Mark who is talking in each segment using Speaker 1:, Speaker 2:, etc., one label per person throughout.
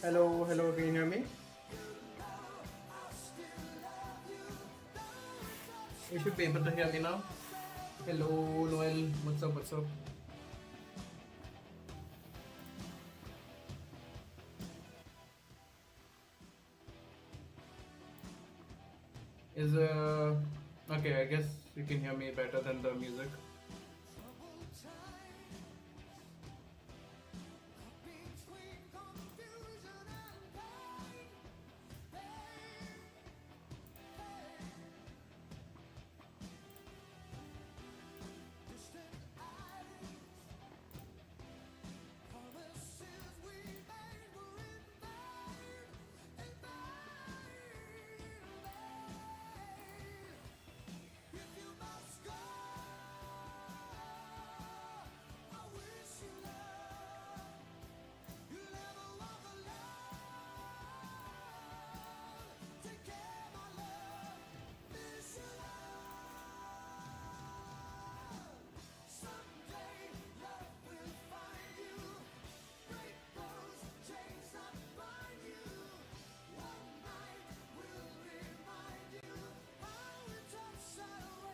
Speaker 1: Hello, hello, can you hear me? You should be able to hear me now. Hello, Noel, what's up, what's up? Is okay, I guess you can hear me better than the music.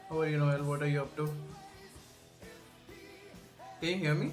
Speaker 1: How are you, Noel? What are you up to? Can you hear me?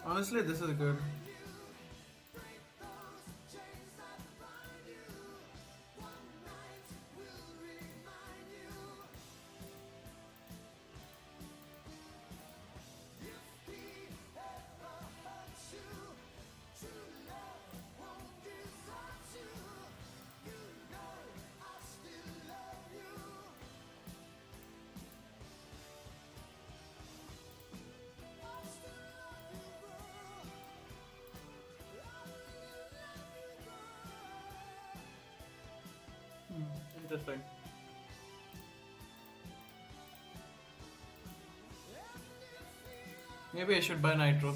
Speaker 1: Honestly, this is good. Interesting. Maybe I should buy Nitro.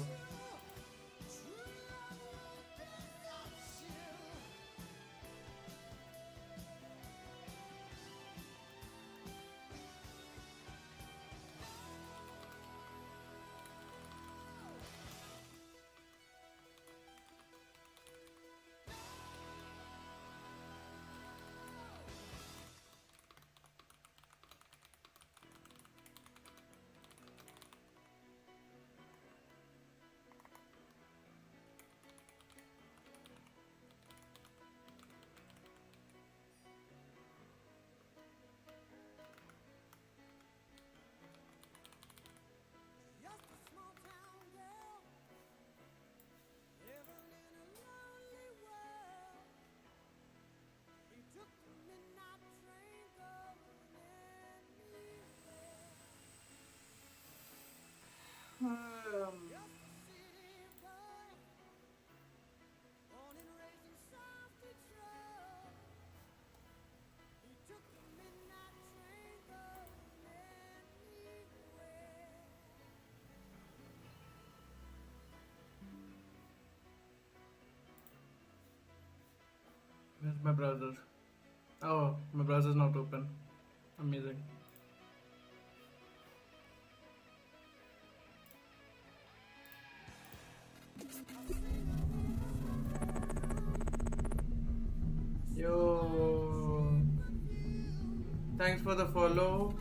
Speaker 1: Where's my browser? Oh, my browser's not open. Amazing. Yo. Thanks for the follow.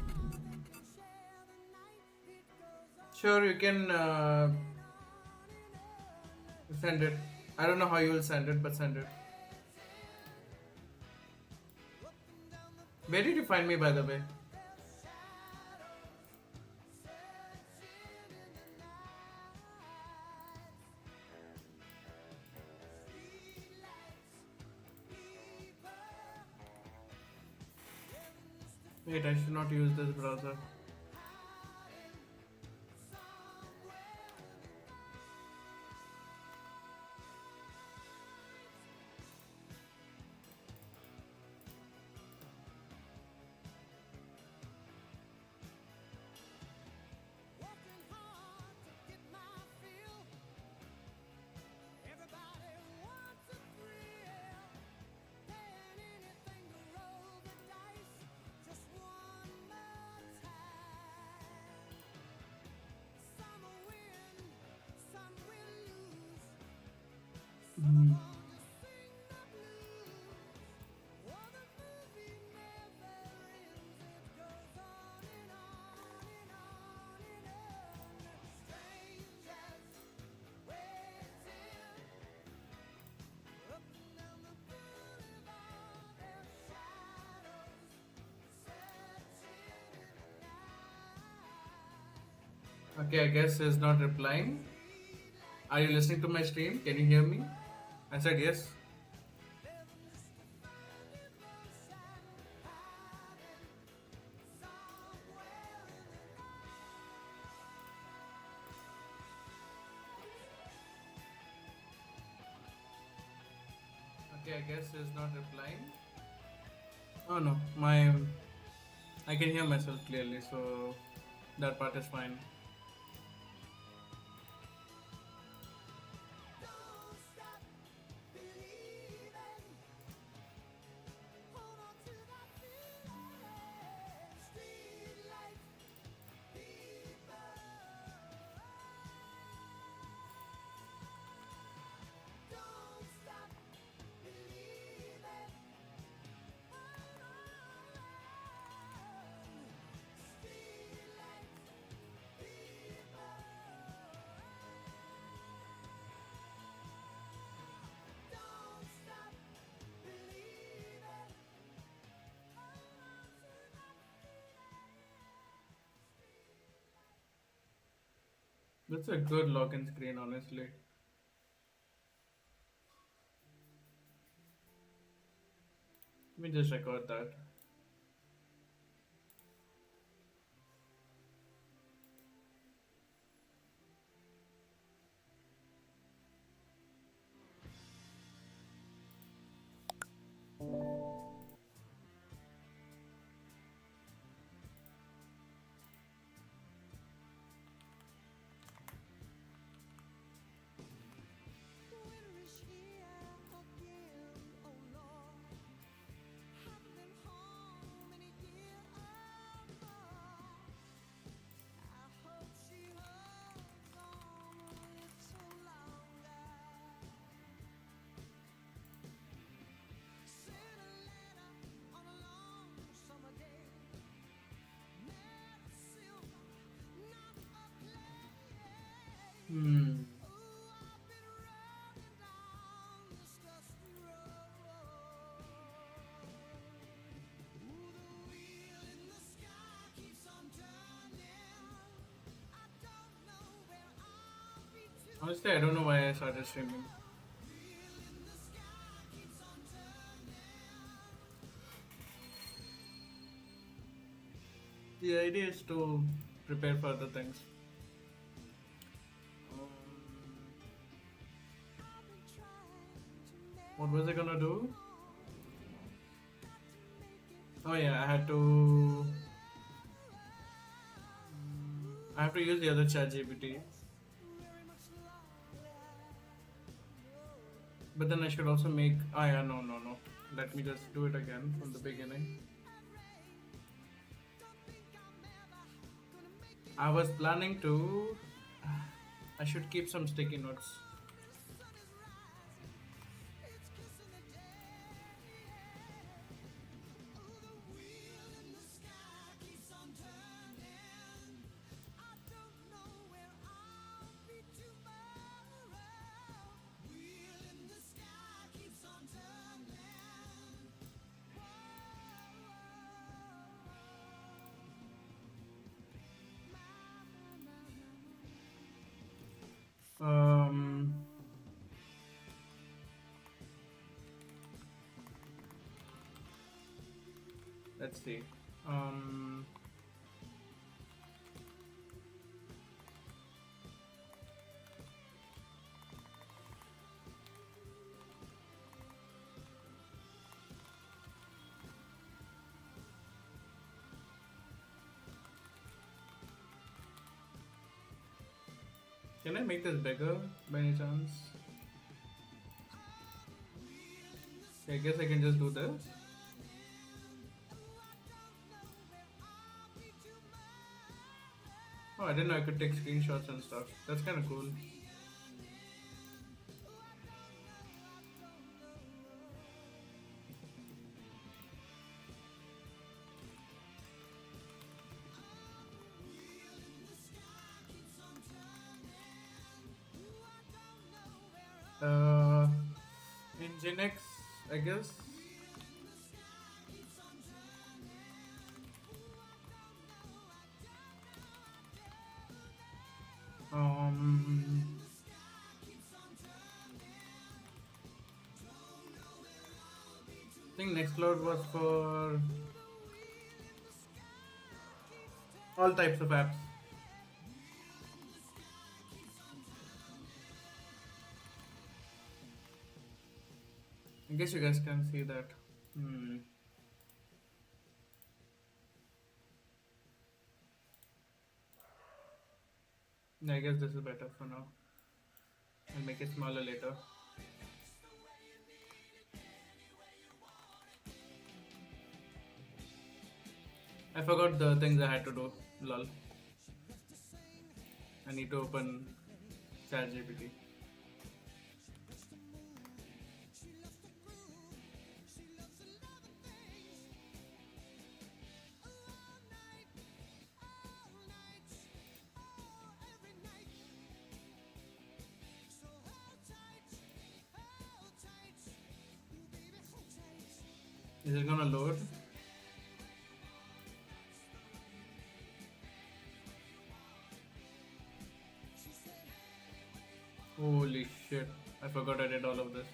Speaker 1: Sure, you can send it. I don't know how you will send it, but send it. Where did you find me, by the way? Wait, I should not use this browser. Hmm. Okay, I guess he's not replying. Are you listening to my stream? Can you hear me? I said yes. Okay, I guess he's not replying. Oh no, my I can hear myself clearly, so that part is fine. That's a good login screen, honestly. Let me just record that. Hmm. Honestly, I don't know why I started streaming. The idea is to prepare for other things. Um, what was I gonna do? Oh yeah, I have to use the other chat GPT. But then I should also make. Ah, yeah, no. Let me just do it again from the beginning. I was planning to. I should keep some sticky notes. Let's see. Um, can I make this bigger by any chance? I guess I can just do this. Oh, I didn't know I could take screenshots and stuff. That's kind of cool. Uh, Nginx, I guess. Um, I think Nextcloud was for all types of apps. I guess you guys can see that. Hmm. I guess this is better for now. I'll make it smaller later. I forgot the things I had to do. Lol. I need to open ChatGPT. Is it gonna load? Holy shit. I forgot I did all of this.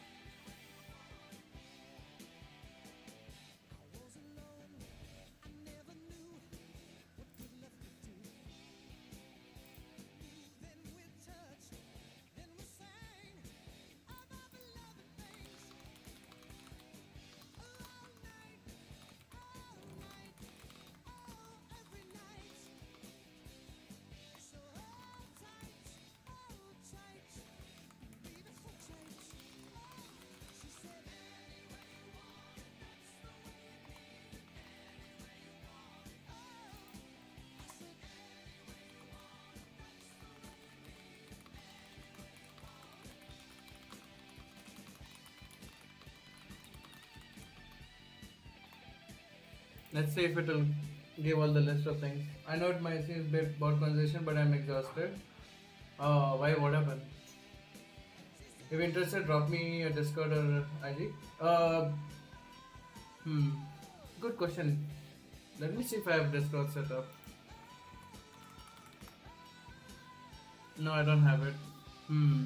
Speaker 1: Let's see if it'll give all the list of things. I know it might seem a bit bot conversation, but I'm exhausted. Why? What happened? If you're interested, drop me a Discord or IG. Hmm. Good question. Let me see if I have Discord set up. No, I don't have it. Hmm.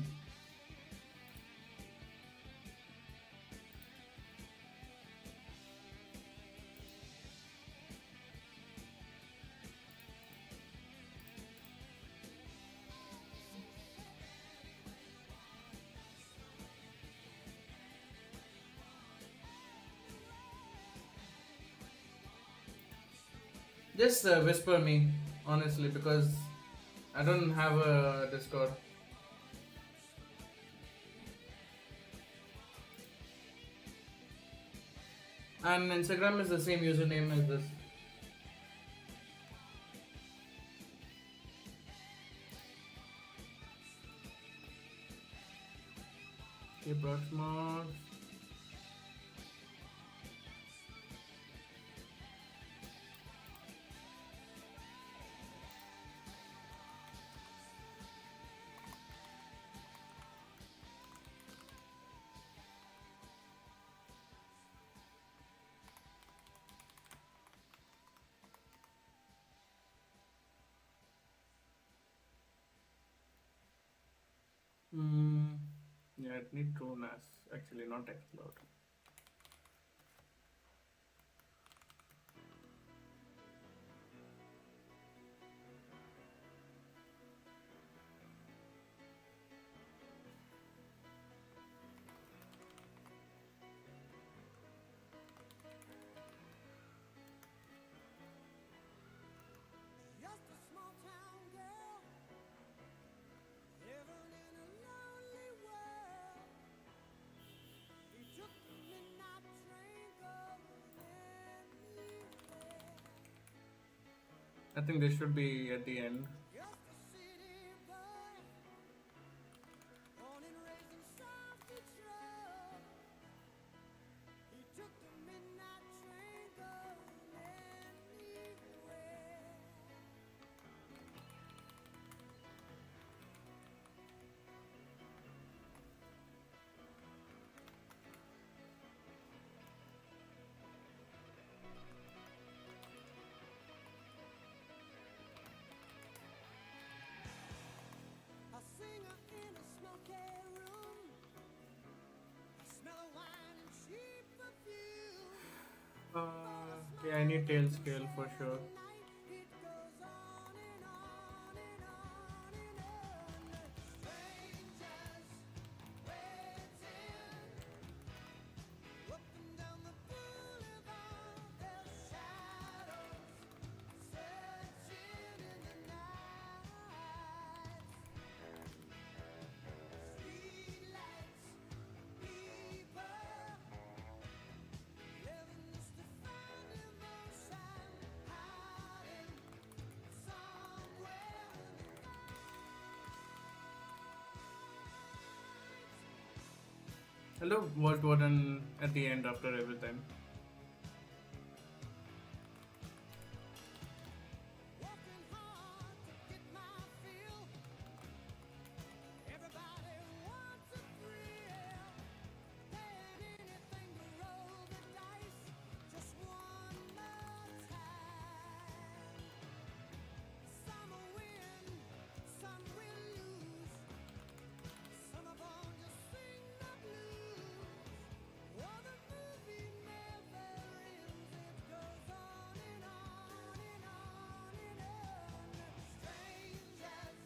Speaker 1: Just whisper me, honestly, because I don't have a Discord. And Instagram is the same username as this. Okay, Proxmox. Hmm. Yeah, it need TrueNAS. Actually, not Xcloud. I think this should be at the end. Okay, I need tail scale for sure. I love Vault Warden at the end after everything.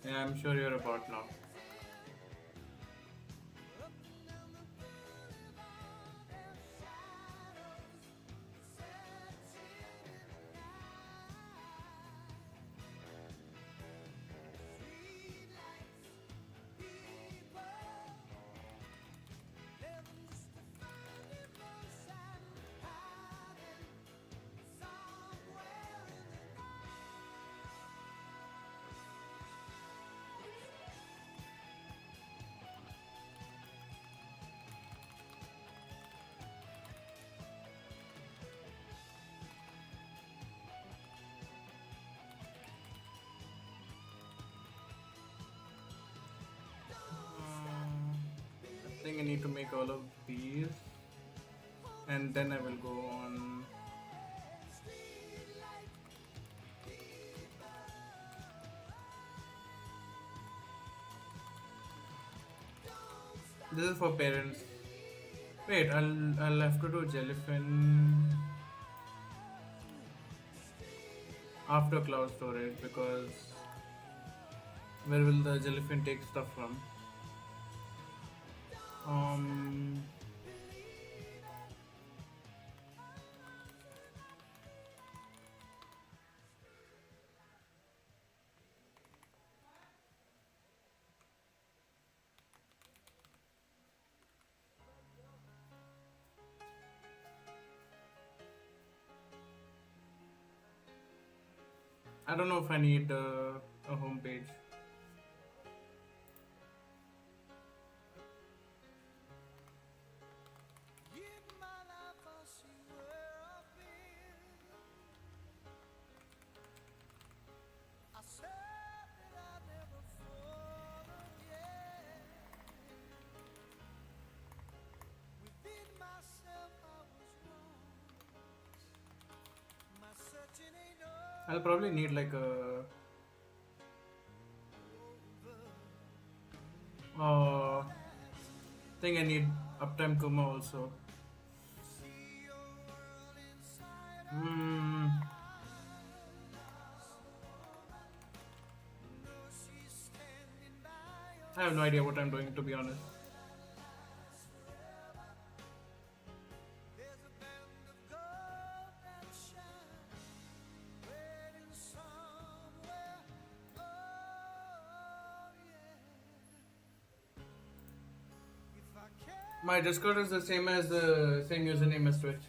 Speaker 1: Yeah, I'm sure you're about now. I think I need to make all of these and then I will go on. This is for parents. Wait, I'll have to do jellyfin after cloud storage because where will the jellyfin take stuff from? Um, I don't know if I need a home page. I'll probably need like a thing. I need uptime Kuma also. Hmm. I have no idea what I'm doing to be honest. My Discord is the same as the same username as Twitch.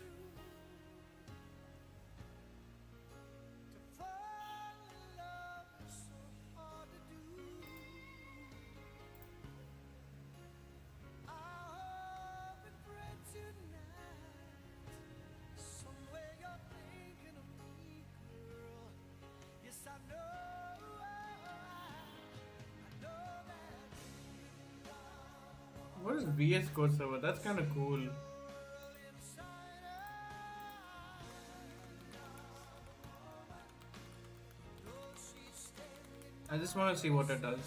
Speaker 1: What is VS Code server? That's kind of cool. I just want to see what it does.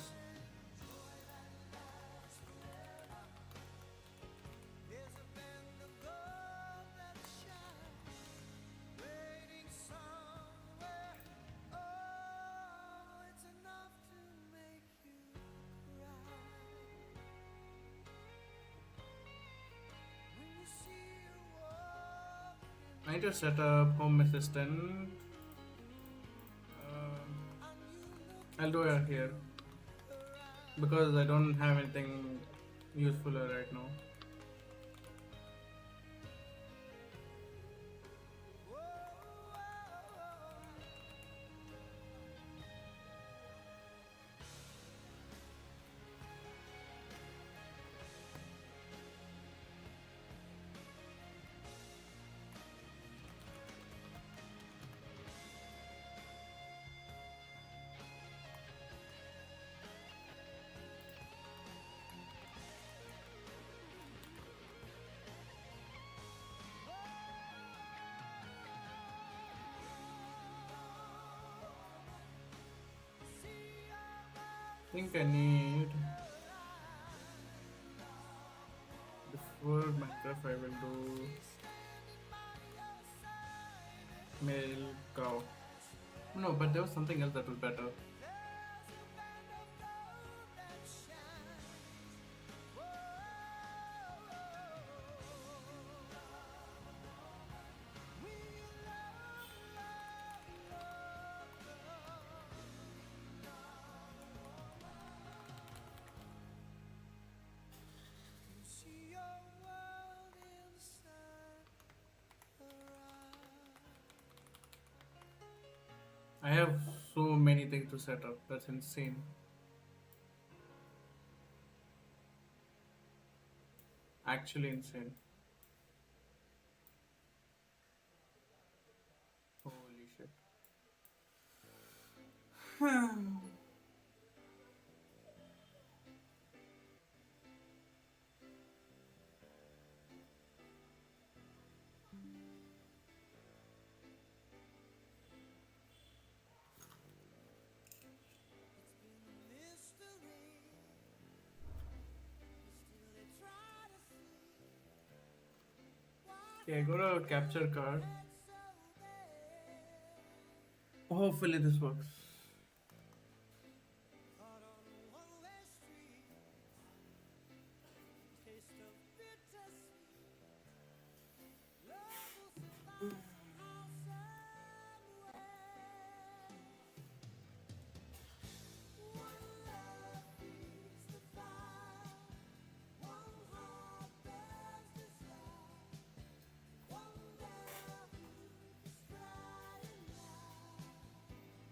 Speaker 1: I need to set up Home Assistant. I'll do it here because I don't have anything useful right now. I think I need before Minecraft. I will do male cow. No, but there was something else that was better. I have so many things to set up. That's insane. Actually insane. Holy shit. Okay, go to capture card. Hopefully this works.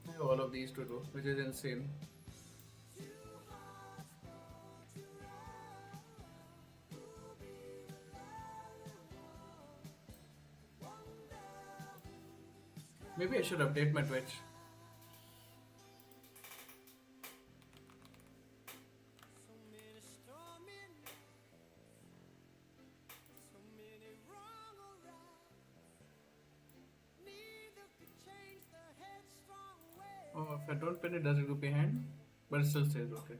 Speaker 1: I have all of these to do, which is insane. Maybe I should update my Twitch. Oh, if I don't pin it, does it go behind? But it still says okay.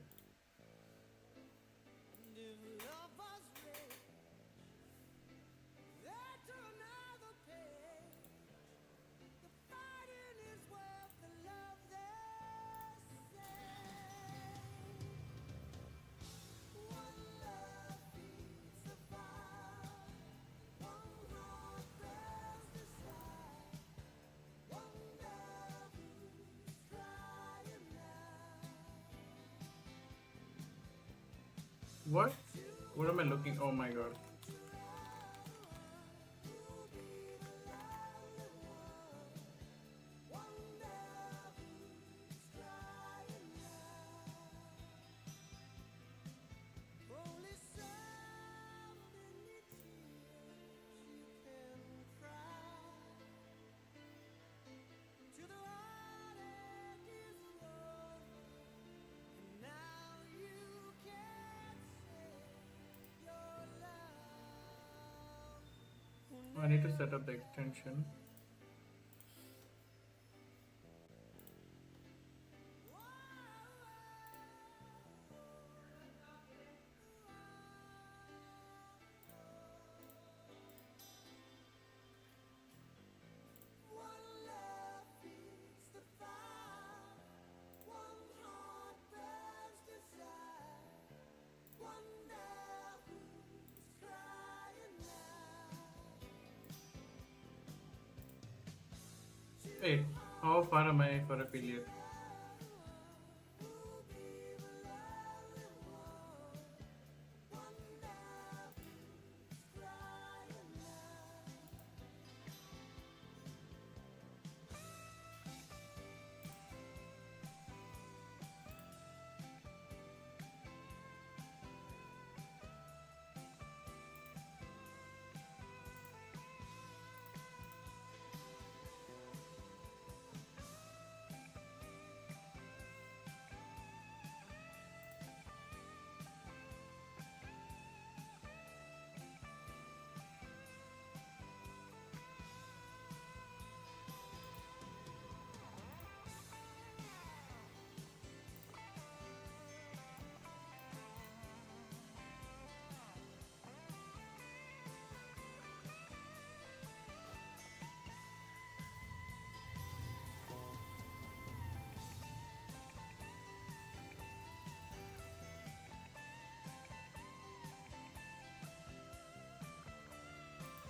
Speaker 1: What? What am I looking? Oh my god. set up the extension. Wait, how far am I for affiliate?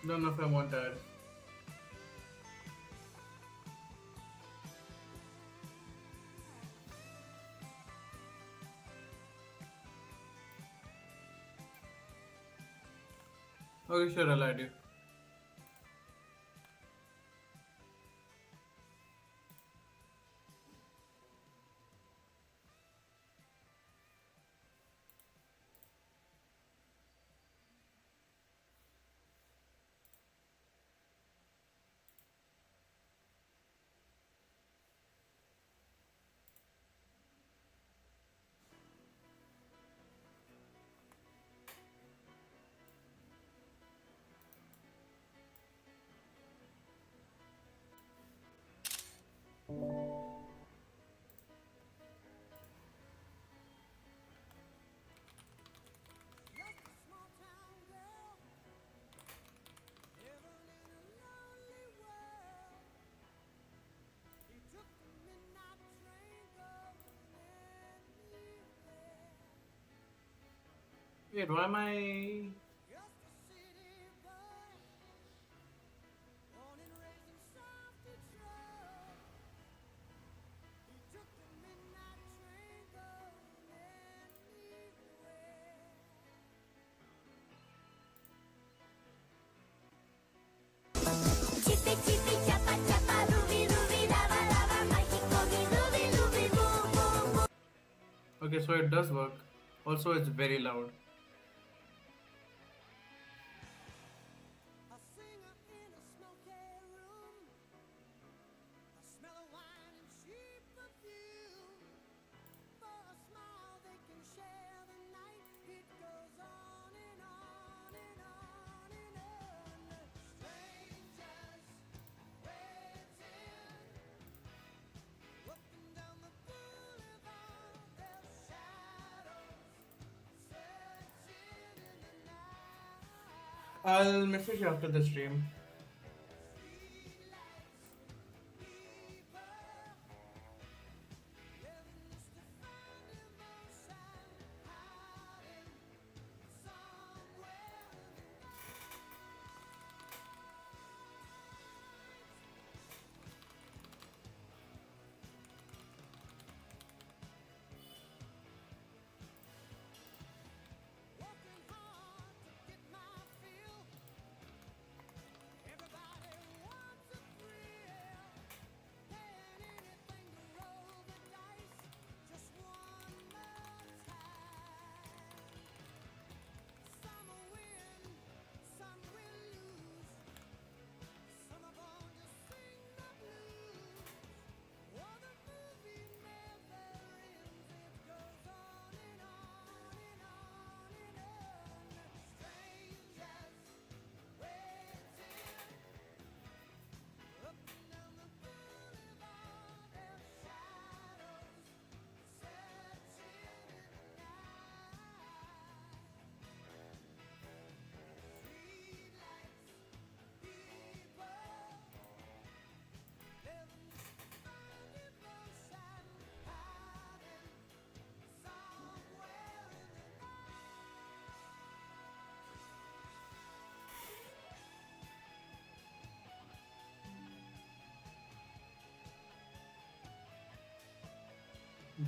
Speaker 1: Don't know if I want that. Okay, sure, I'll add you. Wait, why am I?
Speaker 2: Chippy chippy chappa chappa ruby ruby lava lava mágico mi ruby ruby boo boo boo.
Speaker 1: Okay, so it does work. Also, it's very loud. I'll message you after the stream.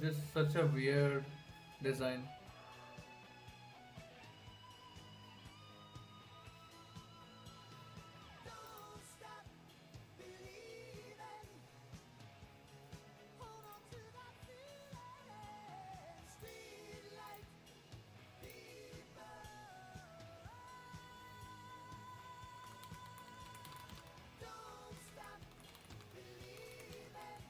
Speaker 1: Just such a weird design.
Speaker 2: Don't stop believing. Hold on to that feeling. Street light people. Don't stop believing.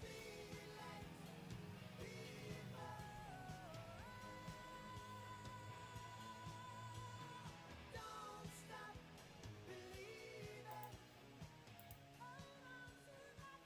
Speaker 2: Street light people. Don't stop believing. Hold on to that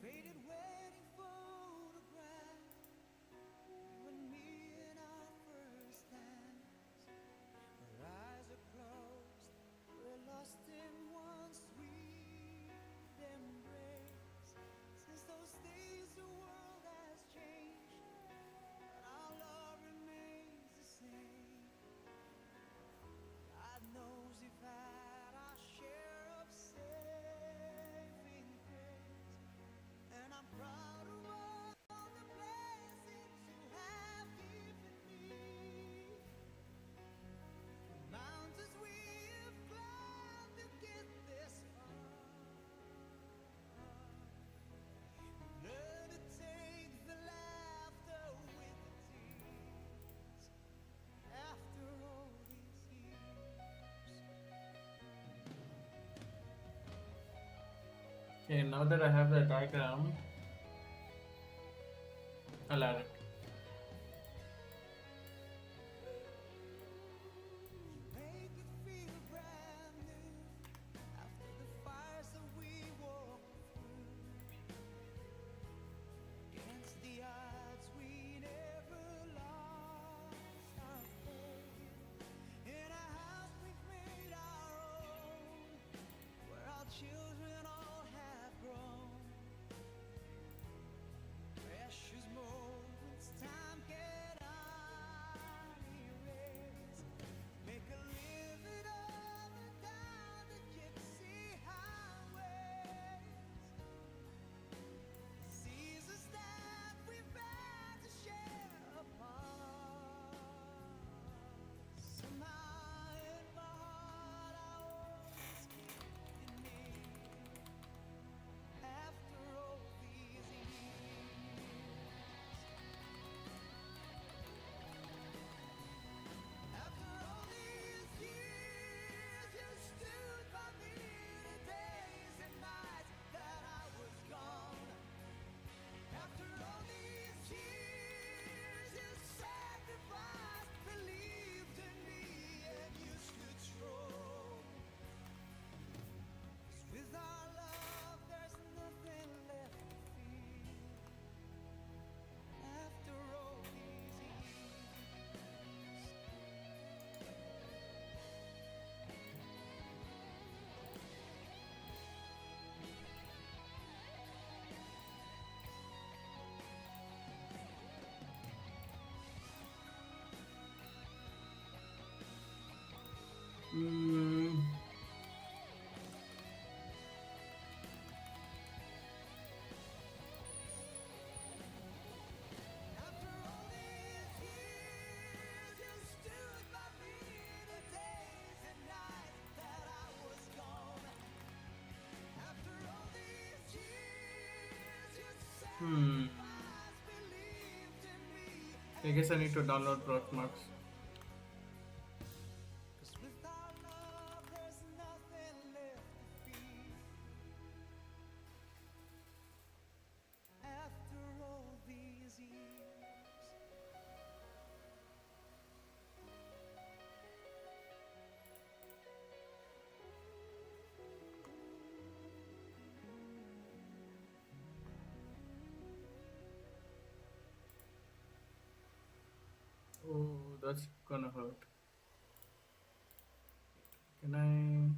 Speaker 2: faded wedding photograph. You and me in our first dance. Our eyes are closed. We're lost in one sweet embrace. Since those days, the world has changed, but our love remains the same. God knows we've had our share of saving grace, and I'm proud of all the blessings you have given me. Mountains we have climbed to get this far. Learn to take the laughter with the tears after all these years.
Speaker 1: Okay, now that I have the diagram, I'll add it.
Speaker 2: Make it feel brand new after the fires that we walked through. Against the odds, we never lost our faith. In a house we've made our own, where our children all have grown. Precious moments time cannot erase. Make a living of it down the gypsy highways. Seasons that we've had to share apart. Somehow in my heart I always keep you near. After all these years. After all these years, you stood by me the days and nights that I was gone. After all these years, you sacrificed, believed in me, and you stood strong. 'Cause with our love, there's nothing left to fear. After all these years.
Speaker 1: Mm,
Speaker 2: After all these years, you stood by me the days and nights that I was gone. After all these years, you
Speaker 1: hmm.
Speaker 2: sacrificed, believed in me.
Speaker 1: I guess I need to download Proxmarks.
Speaker 2: 'Cause with our love, there's nothing left to fear. After all these years.
Speaker 1: that's gonna hurt. Can I?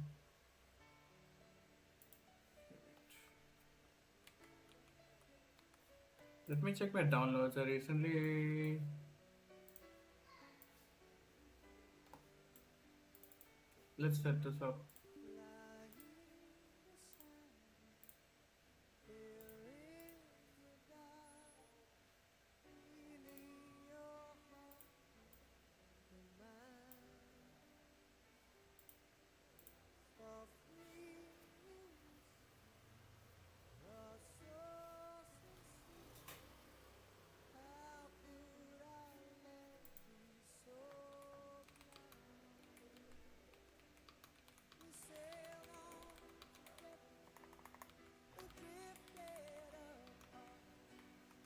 Speaker 1: Let me check my downloads. I recently. Let's set this up.
Speaker 2: Lying beside you, here in the dark, feeling your heart in mine. Softly you are so sincere. How could I let be so blind? We sailed on together, we drifted apart,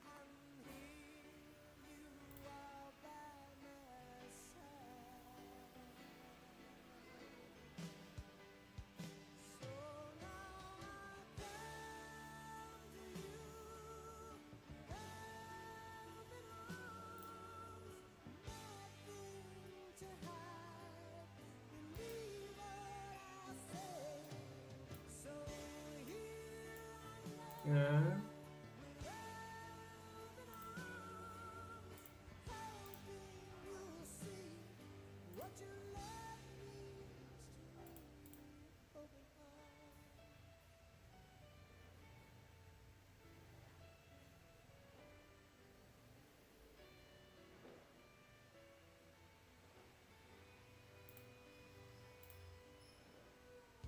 Speaker 2: and here you are by my side. So now I come to you, open arms, nothing to hide. Believe what I say. So here I am,
Speaker 1: Yeah.
Speaker 2: with open arms, hoping you'll see what your love means to me. Open arms.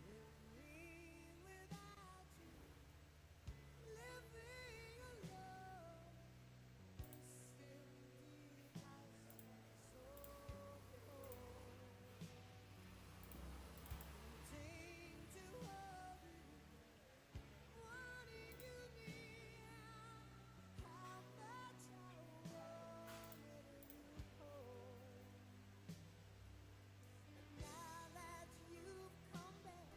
Speaker 2: Living without you, living alone. This empty house so cold. Wanting to hold you, wanting you near. How much I wanted you whole. Now that you've come back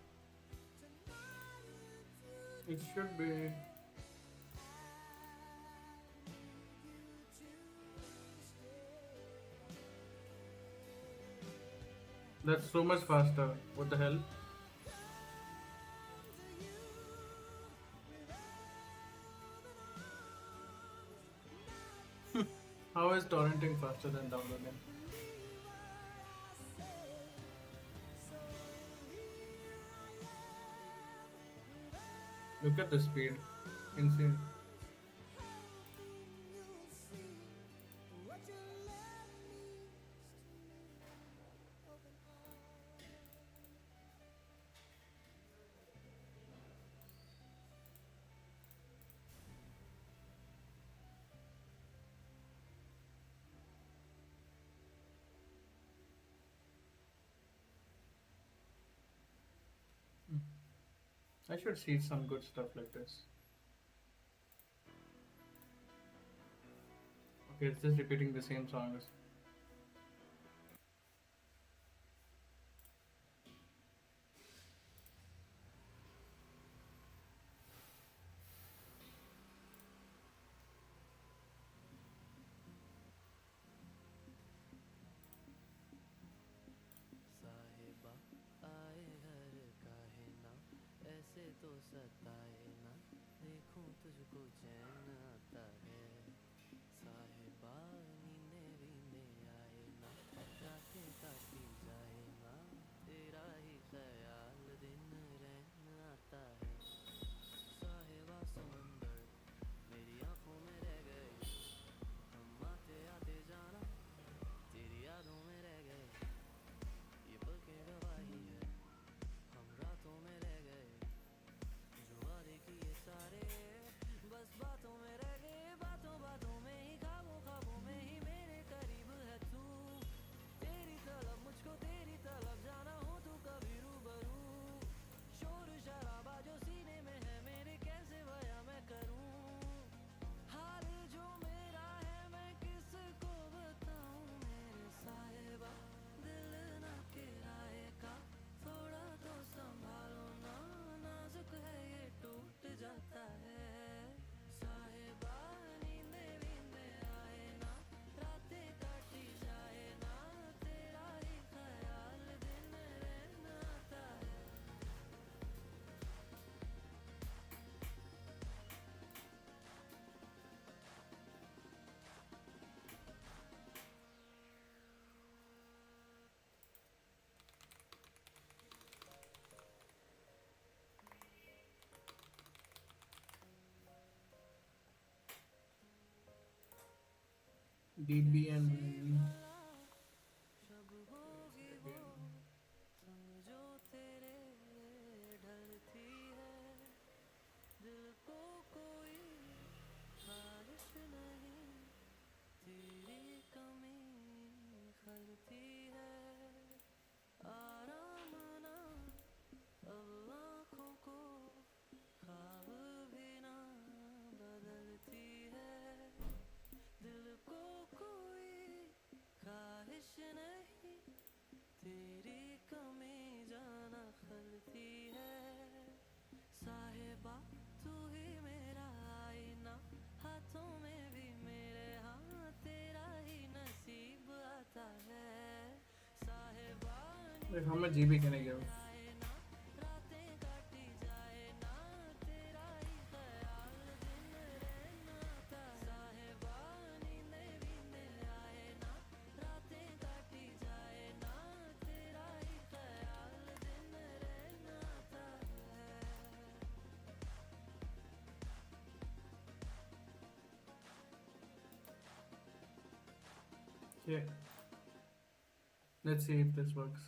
Speaker 2: tonight and
Speaker 1: It should be.
Speaker 2: today, I need you to stay.
Speaker 1: That's so much faster. What the hell?
Speaker 2: Come to you with open arms, nothing
Speaker 1: How is
Speaker 2: to
Speaker 1: torrenting
Speaker 2: hide.
Speaker 1: faster than downloading?
Speaker 2: Believe what I say. So here I am, with
Speaker 1: Look at the
Speaker 2: open
Speaker 1: speed. Insane.
Speaker 2: arms, hoping you'll see what your love means to me. Open arms.
Speaker 1: I should see some good stuff like this. Okay, it's just repeating the same songs.
Speaker 3: साहिबा आए घर काहे ना ऐसे तो सताए ना देखूं तुझको चैन आता है साहिबा नींदे वींदे आए ना रातें काटी जाए ना तेरा ही ख्याल दिन रहन आता है साहिबा समंदर मेरी आंखों में रह गए हम आते आते जाना तेरी यादों में रह गए ये पल के गवाही है हम रातों में रह गए जो वादे किए सारे बस बातों में रह गए बातों
Speaker 1: DB
Speaker 3: किसी
Speaker 1: and
Speaker 3: तरह शब होगी वो समझो तेरे ढलती है दिल को कोई ख्वाहिश नहीं तेरी कमी खलती है आराम ना अब आँखों को ख्वाब भी ना बदलती है दिल को कोई ख्वाहिश नहीं तेरी कमी जाना खलती है साहिबा तू ही मेरा आईना हाथों में भी मेरे हाँ तेरा ही नसीब आता है साहिबा
Speaker 1: like how
Speaker 3: नींदें
Speaker 1: much
Speaker 3: भी
Speaker 1: GB can I give?
Speaker 3: मेरे आए ना रातें काटी जाए ना तेरा ही ख्याल दिन रहना आता है साहिबा नींदें भी मेरे आए ना रातें काटी जाए ना तेरा ही ख्याल दिन रहना आता है
Speaker 1: Yeah. Let's see if this works.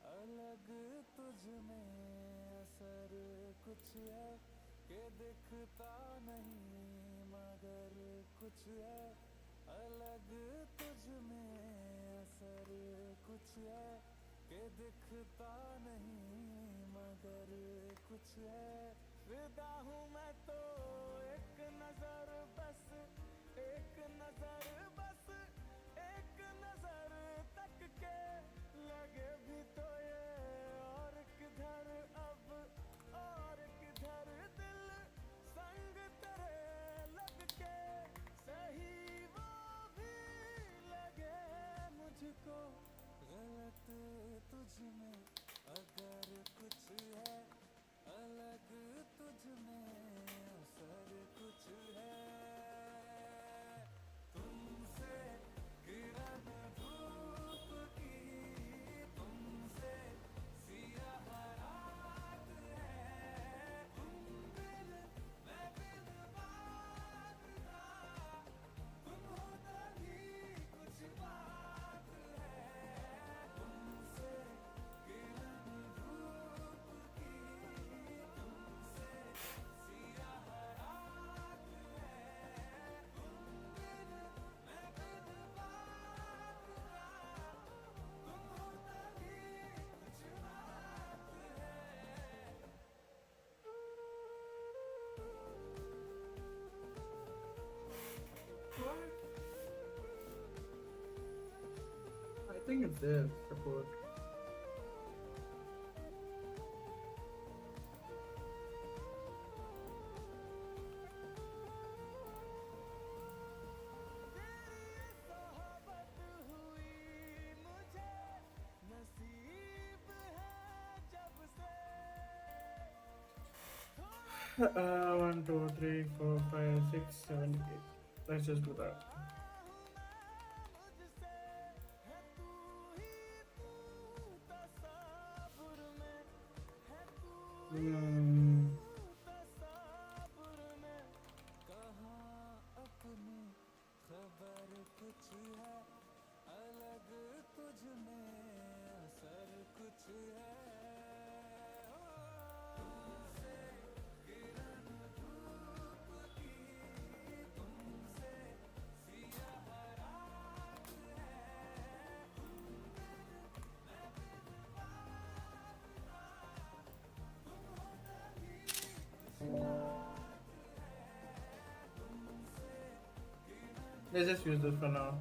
Speaker 2: अलग तुझ में असर कुछ है के दिखता नहीं मगर कुछ है अलग तुझ में असर कुछ है के दिखता नहीं मगर कुछ है फिदा हूँ मैं तो एक नजर बस एक नजर बस एक नजर तक के लगे भी तो ये और किधर अब और किधर दिल संग तेरे लग के सही वो भी लगे मुझको गलत तुझ में अगर कुछ है अलग तुझ में असर कुछ है तुमसे किरण धूप की तुमसे सियाह रात है तुम बिन मैं बिन बात का तुम हो तभी कुछ बात है तुमसे किरण धूप की तुमसे सियाह रात है तुम बिन मैं बिन बात का तुम हो तभी कुछ बात है
Speaker 1: I think it's there. Support.
Speaker 2: तेरी सोहबत हुई मुझे नसीब है जब से थोड़ा
Speaker 1: 1, 2, 3, 4, 5, 6, 7, 8. Let's just do that.
Speaker 2: हूँ मैं मुझसे है तू ही तू तसव्वुर में है तू
Speaker 1: Hmm.
Speaker 2: तसव्वुर में कहाँ अपनी खबर कुछ है अलग तुझ में असर कुछ है तुमसे किरण धूप की तुमसे सियाह रात है तुम बिन मैं बिन बात का तुम हो तभी कुछ बात है तुमसे किरण
Speaker 1: Let's just use this for now.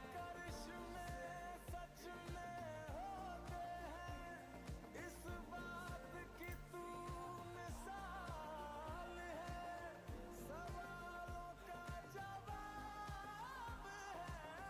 Speaker 2: करिश्मे सच में होते हैं इस बात की तू मिसाल है सवालों का जवाब है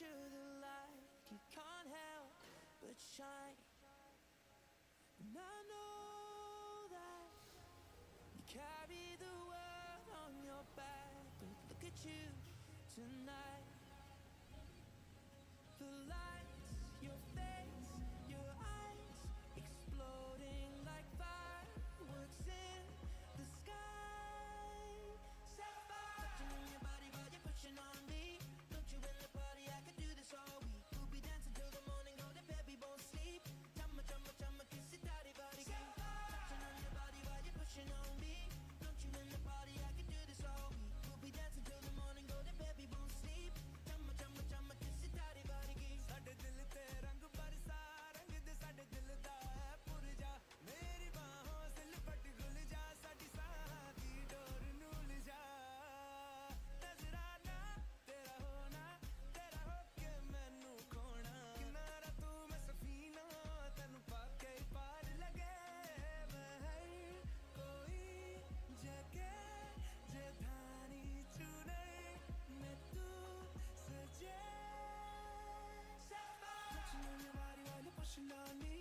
Speaker 2: you're the light, you can't help but shine. And I know that you carry the world on your back, but look at you tonight. The lights, your face, your eyes, exploding like fireworks in the sky. Sapphire, touching on your body while you're pushing on me. Don't you in the party? I could do this all week. We'll be dancing till the morning, go to bed, we won't sleep. Chumma, chumma, chumma, kiss it, daddy, body, girl. Touching on your body while you're pushing on me. Don't you in the party? I could do this all week. We'll be dancing till the morning, go to bed, we won't sleep. Chumma, chumma, chumma, kiss it, daddy, body, girl. ਸਾਡੇ ਦਿਲ ਤੇ ਰੰਗ ਬਰਸਾ, ਰੰਗ ਦੇ ਸਾਡੇ ਦਿਲ ਦਾ ਹੈ ਪੁਰਜਾ। ਮੇਰੀ ਬਾਹੋਂ ਸੇ ਲਿਪਟ ਗੁਲ ਜਾ, ਸਾਡੀ ਸਾਹਾਂ ਦੀ ਡੋਰ ਨੂੰ ਲਿਜਾ। ਨਜ਼ਰਾਨਾ ਤੇਰਾ ਹੋਣਾ, ਤੇਰਾ ਹੋ ਕੇ ਮੈਨੂੰ ਖੋਣਾ। ਕਿਨਾਰਾ ਤੂੰ ਮੈਂ ਸਫੀਨਾ, ਤੈਨੂੰ ਪਾ ਕੇ ਪਾਰ ਲਗੇ। ਮੈਂ ਹਰ ਕੋਈ ਜਗ੍ਹਾ ਜੇ ਧਾਨੀ ਚੁਣੇ, ਮੈਂ ਤੂੰ ਸਜੇ। Touching on your body while you're pushing on me.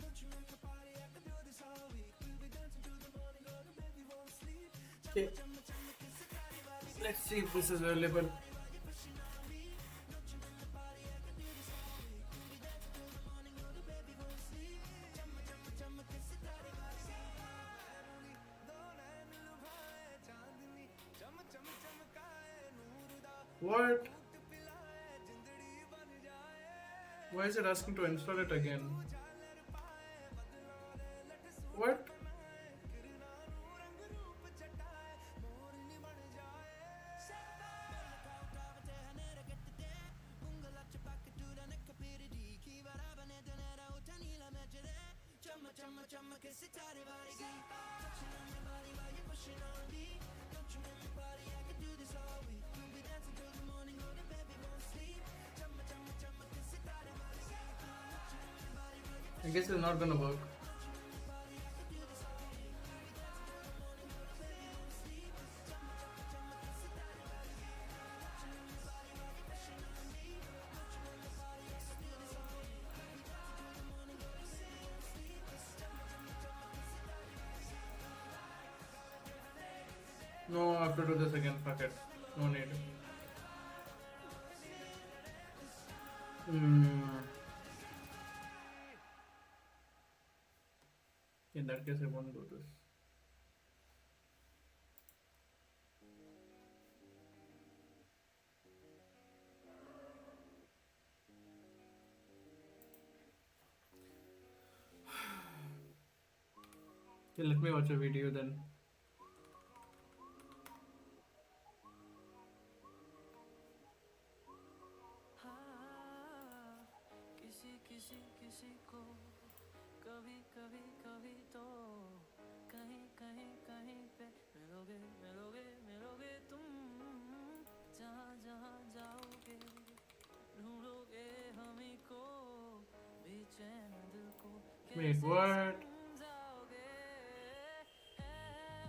Speaker 2: Don't you like the party? I could do this all week. We'll be dancing till the morning, go to bed, we won't sleep.
Speaker 1: Okay,
Speaker 2: Chumma, chumma, kiss it, daddy, body.
Speaker 1: let's see if this is available.
Speaker 2: While you're pushing on me. Don't you in the party? I could do this all week. We'll be dancing till the morning, go to bed, we won't sleep. Chumma, chumma, chumma, kiss it, daddy, body. ਦੋ ਨੈਣ ਲੁਭਾਏ ਚਾਂਦਨੀ, ਚਮ ਚਮ ਚਮਕਾਏ ਨੂਰ ਦਾ।
Speaker 1: What?
Speaker 2: ਭੂਤ ਪਿਲਾਏ ਜਿੰਦੜੀ ਬਣ ਜਾਏ।
Speaker 1: Why is it asking to install it again?
Speaker 2: ਝਾਲਰ ਪਾਏ ਬਦਲਾਂ ਦੇ ਲੱਠ suit
Speaker 1: What?
Speaker 2: ਬਣਾਏ। ਕਿਰਨਾਂ ਨੂੰ ਰੰਗ ਰੂਪ ਚਟਾਏ, ਮੋਰਨੀ ਬਣ ਜਾਏ। ਬੋਲ ਖਾਓ ਕਾਵਤੇ ਹਨੇਰੇ ಗೆಟ್ಟಿದೆ, ಉಂಗುಲಚ್ಚ ಪಕ್ಕಟೂರ ನೆಕ್ಕ ಪಿರಿಡಿ, ಕೀವರಾವನೆ ದನೆರ ಊಟ ನೀಲ ಮೆಚ್ಚದೆ. Chumma, chumma, chumma, kiss it, daddy, body, girl. Touching on your body while you're pushing on me. Don't you in the party? I could do this all week. We'll be dancing till the morning, go to bed, we won't sleep. Chumma, chumma, chumma, kiss it, daddy, body, girl. Touching on your body while you're
Speaker 1: I guess it's not gonna work. No, I have to do this again. Fuck it. No need. In that case, I won't do this. Okay, let me watch a video then.
Speaker 3: किसी किसी किसी को कभी कभी कभी तो कहीं कहीं कहीं पे मिलोगे मिलोगे मिलोगे तुम जहाँ जहाँ जाओगे ढूंढोगे हमी को बेचैन दिल को
Speaker 1: Wait, what?
Speaker 3: समझाओगे है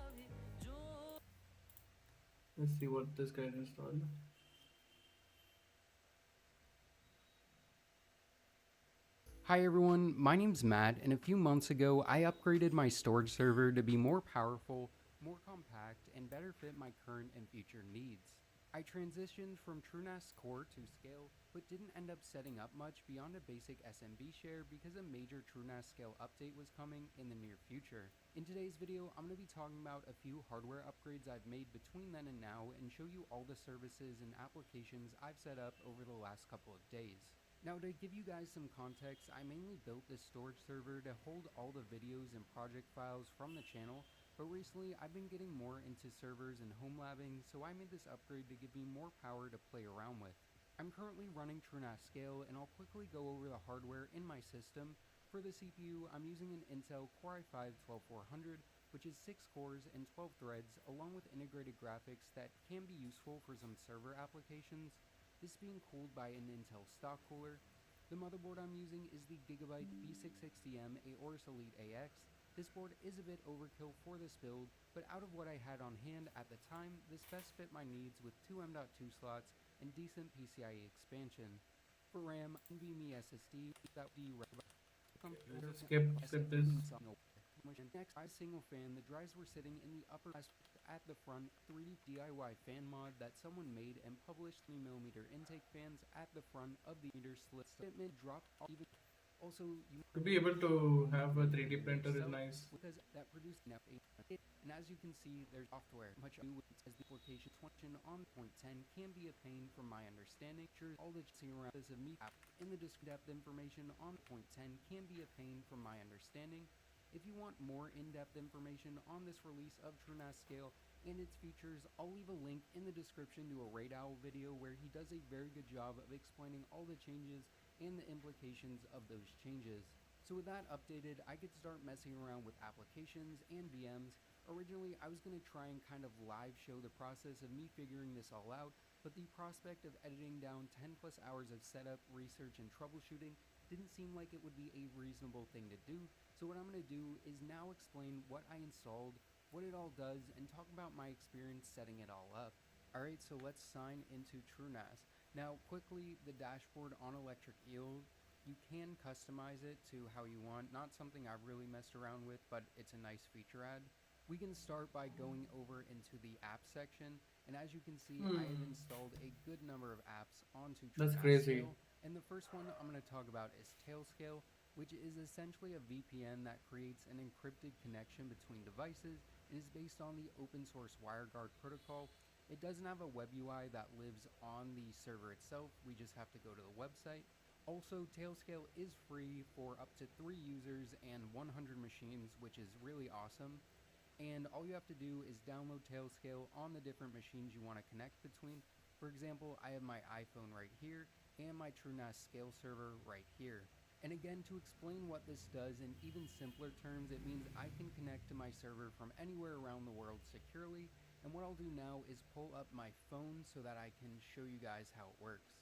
Speaker 3: अभी जो
Speaker 1: Let's see what this guy installed.
Speaker 4: Hi everyone, my name's Matt, and a few months ago I upgraded my storage server to be more powerful, more compact, and better fit my current and future needs. I transitioned from TrueNAS Core to Scale, but didn't end up setting up much beyond a basic SMB share because a major TrueNAS Scale update was coming in the near future. In today's video, I'm going to be talking about a few hardware upgrades I've made between then and now and show you all the services and applications I've set up over the last couple of days. Now, to give you guys some context, I mainly built this storage server to hold all the videos and project files from the channel, but recently I've been getting more into servers and home labbing, so I made this upgrade to give me more power to play around with. I'm currently running TrueNAS Scale, and I'll quickly go over the hardware in my system. For the CPU, I'm using an Intel Core i5-12400, which is 6 cores and 12 threads, along with integrated graphics that can be useful for some server applications. This being cooled by an Intel stock cooler. The motherboard I'm using is the Gigabyte B660M Aorus Elite AX. This board is a bit overkill for this build, but out of what I had on hand at the time, this best fit my needs with two M.2 slots and decent PCIe expansion. For RAM, NVMe SSD that would be computer
Speaker 1: Just skip this.
Speaker 4: Next, I single fan. The drives were sitting in the upper left at the front. 3D DIY fan mod that someone made and published 3mm intake fans at the front of the meter slit. Equipment dropped even. Also, you
Speaker 1: To be able to have a 3D printer is
Speaker 4: yourself
Speaker 1: nice.
Speaker 4: because that produced enough. And as you can see, there's software. Much ado with as the application function on point 10 can be a pain from my understanding. Sure, all the chasing around this of me in the depth information on point 10 can be a pain from my understanding. If you want more in-depth information on this release of TrueNAS Scale and its features, I'll leave a link in the description to a Raid Owl video where he does a very good job of explaining all the changes and the implications of those changes. So with that updated, I could start messing around with applications and VMs. Originally, I was going to try and kind of live show the process of me figuring this all out, but the prospect of editing down 10 plus hours of setup, research, and troubleshooting didn't seem like it would be a reasonable thing to do. So what I'm going to do is now explain what I installed, what it all does, and talk about my experience setting it all up. Alright, so let's sign into TrueNAS. Now, quickly, the dashboard on Electric Eel, you can customize it to how you want. Not something I've really messed around with, but it's a nice feature add. We can start by going over into the app section, and as you can see, I have installed a good number of apps onto
Speaker 1: That's
Speaker 4: TrueNAS
Speaker 1: crazy.
Speaker 4: Scale. And the first one I'm going to talk about is Tailscale, which is essentially a VPN that creates an encrypted connection between devices. It is based on the open source WireGuard protocol. It doesn't have a web UI that lives on the server itself. We just have to go to the website. Also, Tailscale is free for up to 3 users and 100 machines, which is really awesome. And all you have to do is download Tailscale on the different machines you want to connect between. For example, I have my iPhone right here and my TrueNAS Scale server right here. And again, to explain what this does in even simpler terms, it means I can connect to my server from anywhere around the world securely. And what I'll do now is pull up my phone so that I can show you guys how it works.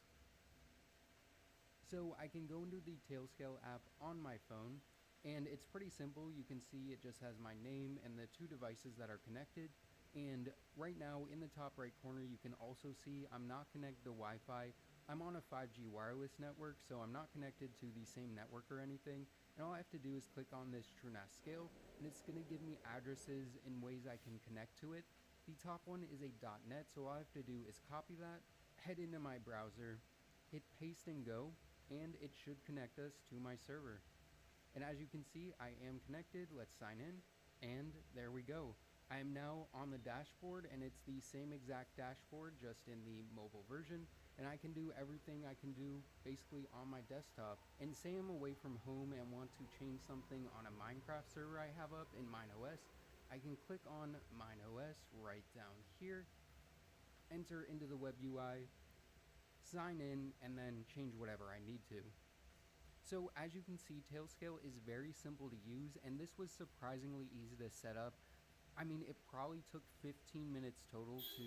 Speaker 4: So I can go into the Tailscale app on my phone, and it's pretty simple. You can see it just has my name and the 2 devices that are connected. And right now in the top right corner, you can also see I'm not connected to Wi-Fi. I'm on a 5G wireless network, so I'm not connected to the same network or anything. And all I have to do is click on this TrueNAS Scale, and it's going to give me addresses in ways I can connect to it. The top one is a .NET, so all I have to do is copy that, head into my browser, hit paste and go, and it should connect us to my server. And as you can see, I am connected. Let's sign in, and there we go. I am now on the dashboard, and it's the same exact dashboard, just in the mobile version, and I can do everything I can do basically on my desktop. And say I'm away from home and want to change something on a Minecraft server I have up in MineOS, I can click on MineOS right down here, enter into the web UI, sign in, and then change whatever I need to. So as you can see, Tailscale is very simple to use, and this was surprisingly easy to set up. I mean, it probably took 15 minutes total to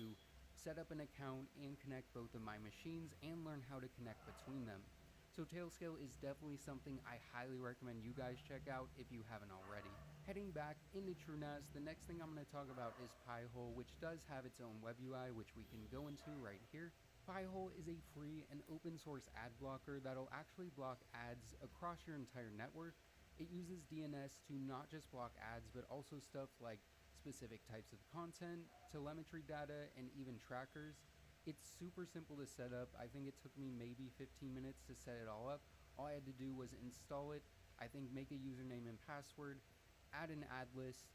Speaker 4: set up an account and connect both of my machines and learn how to connect between them. So Tailscale is definitely something I highly recommend you guys check out if you haven't already. Heading back into TrueNAS, the next thing I'm going to talk about is Pi-hole, which does have its own web UI, which we can go into right here. Pi-hole is a free and open source ad blocker that'll actually block ads across your entire network. It uses DNS to not just block ads, but also stuff like specific types of content, telemetry data, and even trackers. It's super simple to set up. I think it took me maybe 15 minutes to set it all up. All I had to do was install it, I think make a username and password, add an ad list.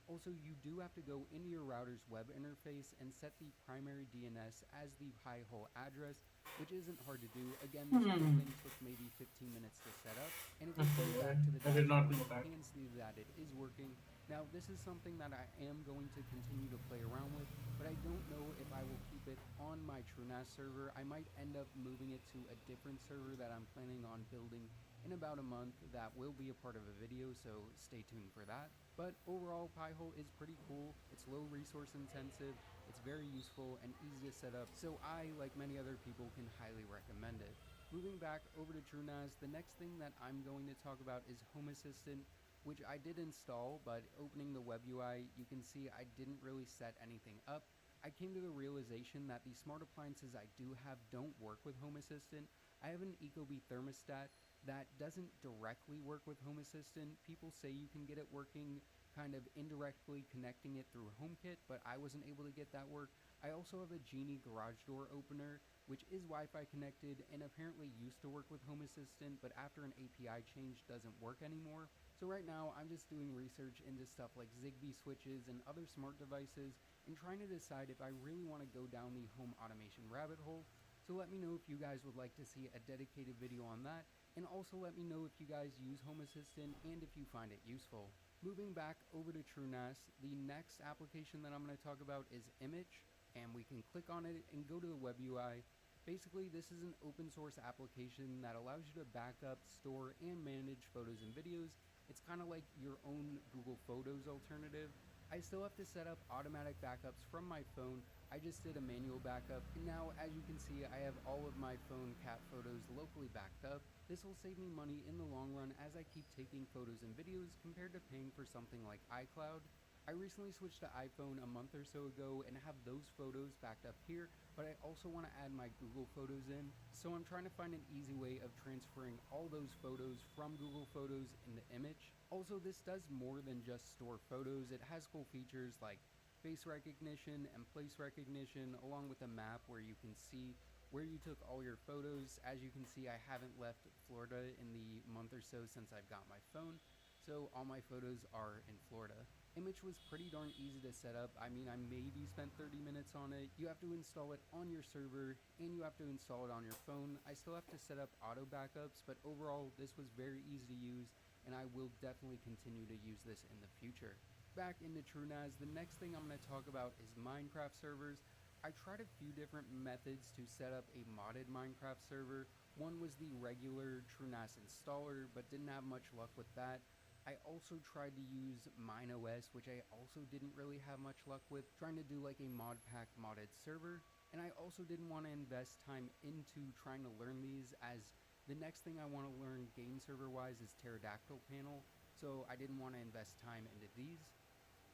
Speaker 4: Also, you do have to go into your router's web interface and set the primary DNS as the Pi-hole address, which isn't hard to do. Again, this whole thing took maybe 15 minutes to set up, and if we go back to the
Speaker 1: I did not know
Speaker 4: dashboard,
Speaker 1: that.
Speaker 4: you can see that it is working. Now, this is something that I am going to continue to play around with, but I don't know if I will keep it on my TrueNAS server. I might end up moving it to a different server that I'm planning on building in about a month. That will be a part of a video, so stay tuned for that. But overall, Pi-hole is pretty cool. It's low resource intensive, it's very useful and easy to set up, so I, like many other people, can highly recommend it. Moving back over to TrueNAS, the next thing that I'm going to talk about is Home Assistant, which I did install, but opening the web UI, you can see I didn't really set anything up. I came to the realization that the smart appliances I do have don't work with Home Assistant. I have an Ecobee thermostat that doesn't directly work with Home Assistant. People say you can get it working kind of indirectly connecting it through HomeKit, but I wasn't able to get that work. I also have a Genie garage door opener, which is Wi-Fi connected and apparently used to work with Home Assistant, but after an API change doesn't work anymore. So right now I'm just doing research into stuff like Zigbee switches and other smart devices and trying to decide if I really want to go down the home automation rabbit hole. So let me know if you guys would like to see a dedicated video on that, and also let me know if you guys use Home Assistant and if you find it useful. Moving back over to TrueNAS, the next application that I'm going to talk about is Image, and we can click on it and go to the web UI. Basically, this is an open source application that allows you to back up, store, and manage photos and videos. It's kind of like your own Google Photos alternative. I still have to set up automatic backups from my phone. I just did a manual backup, and now as you can see, I have all of my phone cat photos locally backed up. This will save me money in the long run as I keep taking photos and videos compared to paying for something like iCloud. I recently switched to iPhone a month or so ago and have those photos backed up here, but I also want to add my Google Photos in, so I'm trying to find an easy way of transferring all those photos from Google Photos into Image. Also, this does more than just store photos. It has cool features like face recognition and place recognition, along with a map where you can see where you took all your photos. As you can see, I haven't left Florida in the month or so since I've got my phone, so all my photos are in Florida. Image was pretty darn easy to set up. I mean, I maybe spent 30 minutes on it. You have to install it on your server and you have to install it on your phone. I still have to set up auto backups, but overall this was very easy to use, and I will definitely continue to use this in the future. Back into TrueNAS, the next thing I'm going to talk about is Minecraft servers. I tried a few different methods to set up a modded Minecraft server. One was the regular TrueNAS installer, but didn't have much luck with that. I also tried to use MineOS, which I also didn't really have much luck with, trying to do like a mod pack modded server. And I also didn't want to invest time into trying to learn these, as the next thing I want to learn game server wise is Pterodactyl panel, so I didn't want to invest time into these.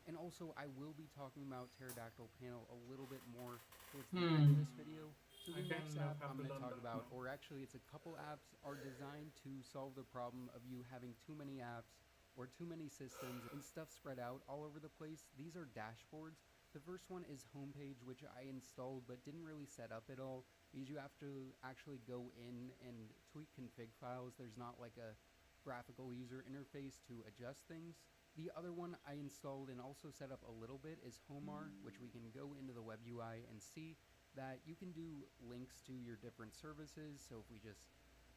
Speaker 4: And also, I will be talking about Pterodactyl panel a little bit more towards the end of this video. So the next app I'm going to talk about, or actually it's a couple apps, are designed to solve the problem of you having too many apps or too many systems and stuff spread out all over the place. These are dashboards. The first one is Homepage, which I installed but didn't really set up at all because you have to actually go in and tweak config files. There's not like a graphical user interface to adjust things. The other one I installed and also set up a little bit is Homar, which we can go into the web UI and see that you can do links to your different services. So if we just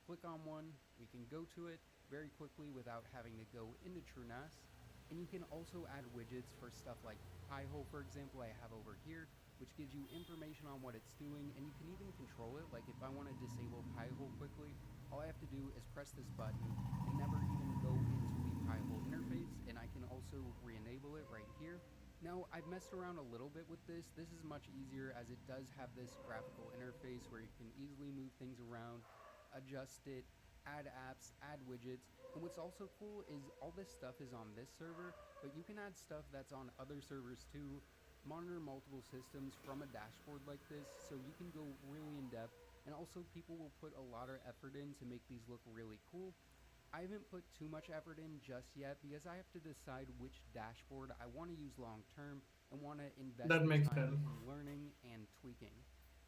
Speaker 4: click on one, we can go to it very quickly without having to go into TrueNAS. And you can also add widgets for stuff like Pi-hole, for example, I have over here, which gives you information on what it's doing, and you can even control it. Like if I want to disable Pi-hole quickly, all I have to do is press this button and never even go into the Pi-hole interface, and I can also re-enable it right here. Now, I've messed around a little bit with this. This is much easier as it does have this graphical interface where you can easily move things around, adjust it, add apps, add widgets. And what's also cool is all this stuff is on this server, but you can add stuff that's on other servers too, monitor multiple systems from a dashboard like this, so you can go really in depth. And also people will put a lot of effort in to make these look really cool. I haven't put too much effort in just yet because I have to decide which dashboard I want to use long term and want to invest
Speaker 1: That
Speaker 4: the
Speaker 1: makes
Speaker 4: time
Speaker 1: sense.
Speaker 4: in learning and tweaking.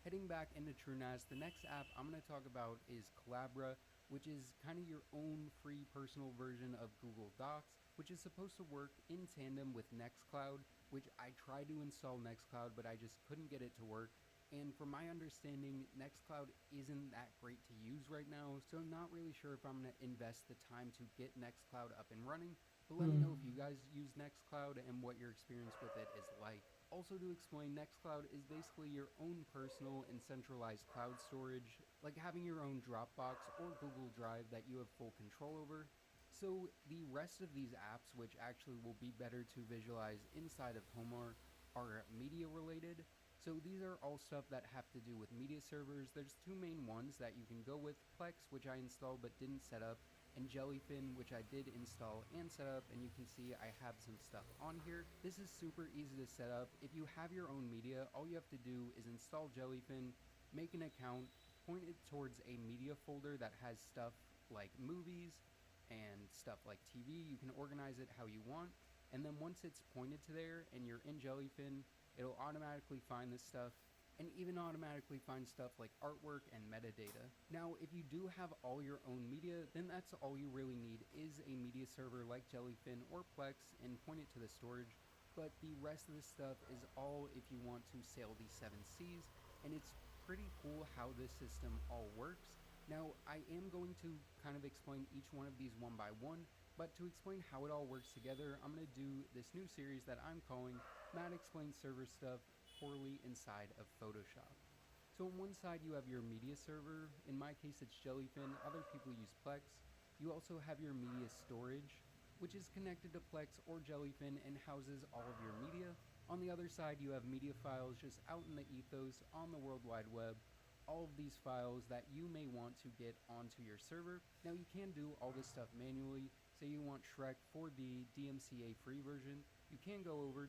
Speaker 4: Heading back into TrueNAS, the next app I'm going to talk about is Collabra, which is kind of your own free personal version of Google Docs, which is supposed to work in tandem with Nextcloud, which I tried to install Nextcloud, but I just couldn't get it to work. And from my understanding, Nextcloud isn't that great to use right now, so I'm not really sure if I'm going to invest the time to get Nextcloud up and running. But let me know if you guys use Nextcloud and what your experience with it is like. Also, to explain, Nextcloud is basically your own personal and centralized cloud storage, like having your own Dropbox or Google Drive that you have full control over. So the rest of these apps, which actually will be better to visualize inside of Homar, are media related. So these are all stuff that have to do with media servers. There's two main ones that you can go with: Plex, which I installed but didn't set up, and Jellyfin, which I did install and set up, and you can see I have some stuff on here. This is super easy to set up. If you have your own media, all you have to do is install Jellyfin, make an account, point it towards a media folder that has stuff like movies and stuff like TV. You can organize it how you want. And then once it's pointed to there and you're in Jellyfin, it'll automatically find this stuff and even automatically find stuff like artwork and metadata. Now, if you do have all your own media, then that's all you really need is a media server like Jellyfin or Plex and point it to the storage. But the rest of this stuff is all if you want to sail these 7 seas, and it's pretty cool how this system all works. Now, I am going to kind of explain each one of these one by one, but to explain how it all works together, I'm going to do this new series that I'm calling Matt Explains Server Stuff Poorly Inside of Photoshop. So on one side you have your media server, in my case it's Jellyfin, other people use Plex. You also have your media storage, which is connected to Plex or Jellyfin and houses all of your media. On the other side you have media files just out in the ethos on the World Wide Web, all of these files that you may want to get onto your server. Now you can do all this stuff manually. Say you want Shrek 4D DMCA free version, you can go over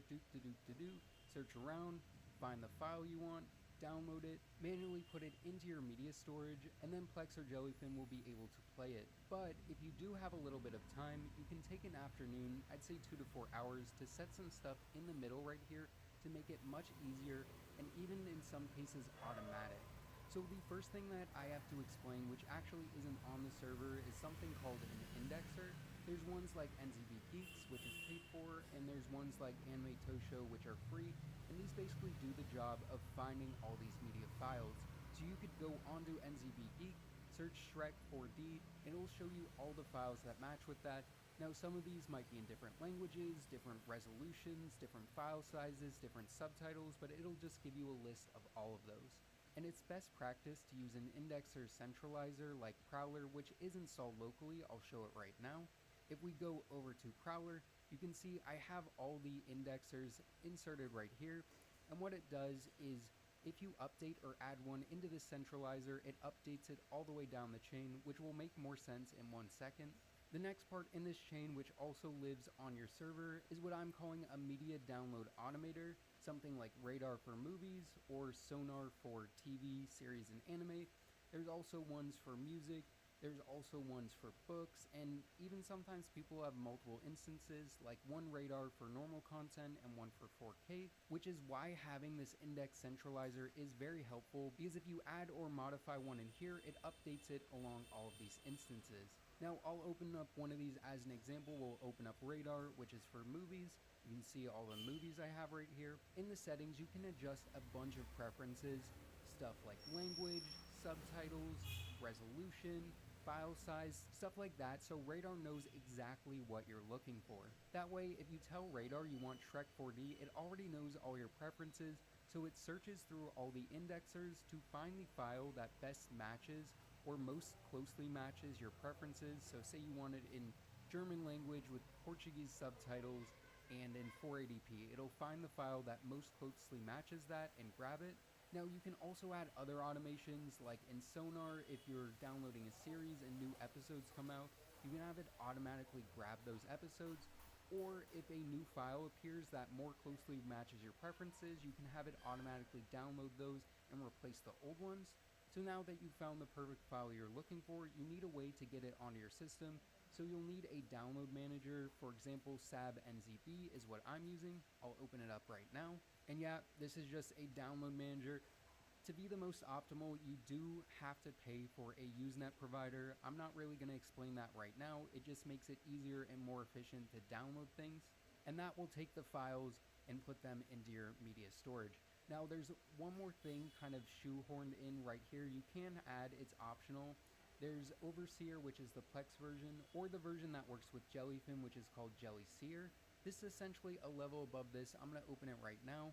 Speaker 4: search around, find the file you want, download it, manually put it into your media storage, and then Plex or Jellyfin will be able to play it. But if you do have a little bit of time, you can take an afternoon, I'd say 2 to 4 hours, to set some stuff in the middle right here to make it much easier and even in some cases automatic. So the first thing that I have to explain, which actually isn't on the server, is something called an indexer. There's ones like NZB Geeks, which is paid for, and there's ones like Anime Tosho, which are free, and these basically do the job of finding all these media files. So you could go onto NZB Geek, search Shrek 4D, and it'll show you all the files that match with that. Now some of these might be in different languages, different resolutions, different file sizes, different subtitles, but it'll just give you a list of all of those. And it's best practice to use an indexer centralizer like Prowler, which is installed locally. I'll show it right now. If we go over to Prowler, you can see I have all the indexers inserted right here. And what it does is if you update or add one into the centralizer, it updates it all the way down the chain, which will make more sense in 1 second. The next part in this chain, which also lives on your server, is what I'm calling a media download automator, something like Radar for movies or Sonar for TV, series, and anime. There's also ones for music, there's also ones for books, and even sometimes people have multiple instances, like one Radar for normal content and one for 4K, which is why having this index centralizer is very helpful, because if you add or modify one in here, it updates it along all of these instances. Now I'll open up one of these as an example. We'll open up Radar, which is for movies. You can see all the movies I have right here. In the settings, you can adjust a bunch of preferences, stuff like language, subtitles, resolution, file size, stuff like that, so Radar knows exactly what you're looking for. That way, if you tell Radar you want Shrek 4D, it already knows all your preferences, so it searches through all the indexers to find the file that best matches or most closely matches your preferences. So say you want it in German language with Portuguese subtitles and in 480p, it'll find the file that most closely matches that and grab it. Now you can also add other automations, like in Sonar, if you're downloading a series and new episodes come out, you can have it automatically grab those episodes. Or if a new file appears that more closely matches your preferences, you can have it automatically download those and replace the old ones. So now that you've found the perfect file you're looking for, you need a way to get it onto your system. So you'll need a download manager. For example, SAB NZB is what I'm using. I'll open it up right now. And yeah, this is just a download manager. To be the most optimal, you do have to pay for a Usenet provider. I'm not really going to explain that right now. It just makes it easier and more efficient to download things. And that will take the files and put them into your media storage. Now there's one more thing kind of shoehorned in right here. You can add, it's optional. There's Overseer, which is the Plex version, or the version that works with Jellyfin, which is called Jellyseer. This is essentially a level above this. I'm going to open it right now.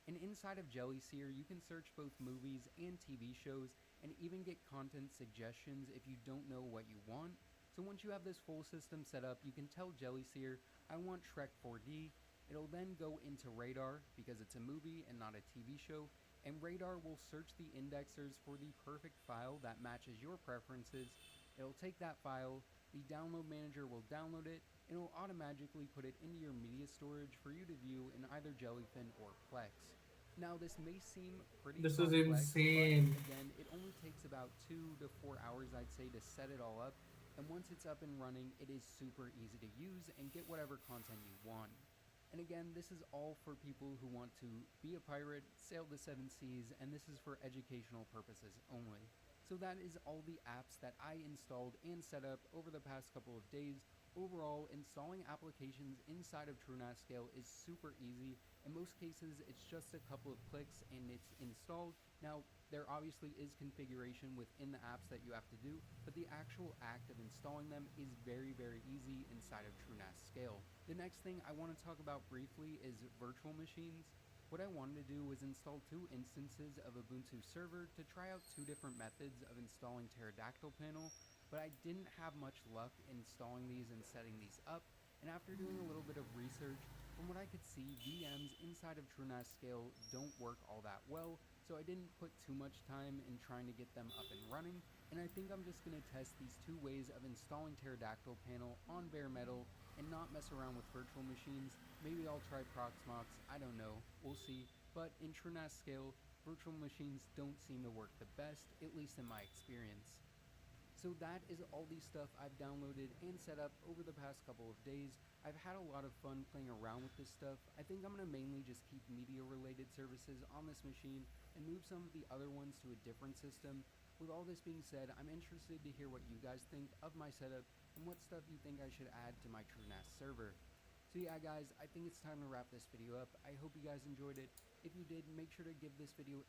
Speaker 4: And inside of Jellyseer, you can search both movies and TV shows, and even get content suggestions if you don't know what you want. So once you have this full system set up, you can tell Jellyseer, I want Shrek 4D. It'll then go into Radar, because it's a movie and not a TV show, and Radar will search the indexers for the perfect file that matches your preferences. It'll take that file, the download manager will download it, and it'll automatically put it into your media storage for you to view in either Jellyfin or Plex. Now, this may seem pretty
Speaker 1: This is
Speaker 4: complex,
Speaker 1: insane.
Speaker 4: but again, it only takes about 2 to 4 hours, I'd say, to set it all up. And once it's up and running, it is super easy to use and get whatever content you want. And again, this is all for people who want to be a pirate, sail the seven seas, and this is for educational purposes only. So that is all the apps that I installed and set up over the past couple of days. Overall, installing applications inside of TrueNAS is super easy. In most cases, it's just a couple of clicks and it's installed. Now, there obviously is configuration within the apps that you have to do, but the actual act of installing them is very, very easy inside of TrueNAS. The next thing I want to talk about briefly is virtual machines. What I wanted to do was install 2 instances of Ubuntu server to try out 2 different methods of installing Pterodactyl panel, but I didn't have much luck installing these and setting these up, and after doing a little bit of research, from what I could see, VMs inside of TrueNAS don't work all that well, so I didn't put too much time in trying to get them up and running, and I think I'm just going to test these 2 ways of installing Pterodactyl panel on bare metal and not mess around with virtual machines. Maybe I'll try Proxmox, I don't know, we'll see, but in TrueNAS virtual machines don't seem to work the best, at least in my experience. So that is all the stuff I've downloaded and set up over the past couple of days. I've had a lot of fun playing around with this stuff. I think I'm going to mainly just keep media related services on this machine and move some of the other ones to a different system. With all this being said, I'm interested to hear what you guys think of my setup and what stuff you think I should add to my TrueNAS server. So yeah guys, I think it's time to wrap this video up. I hope you guys enjoyed it. If you did, make sure to give this video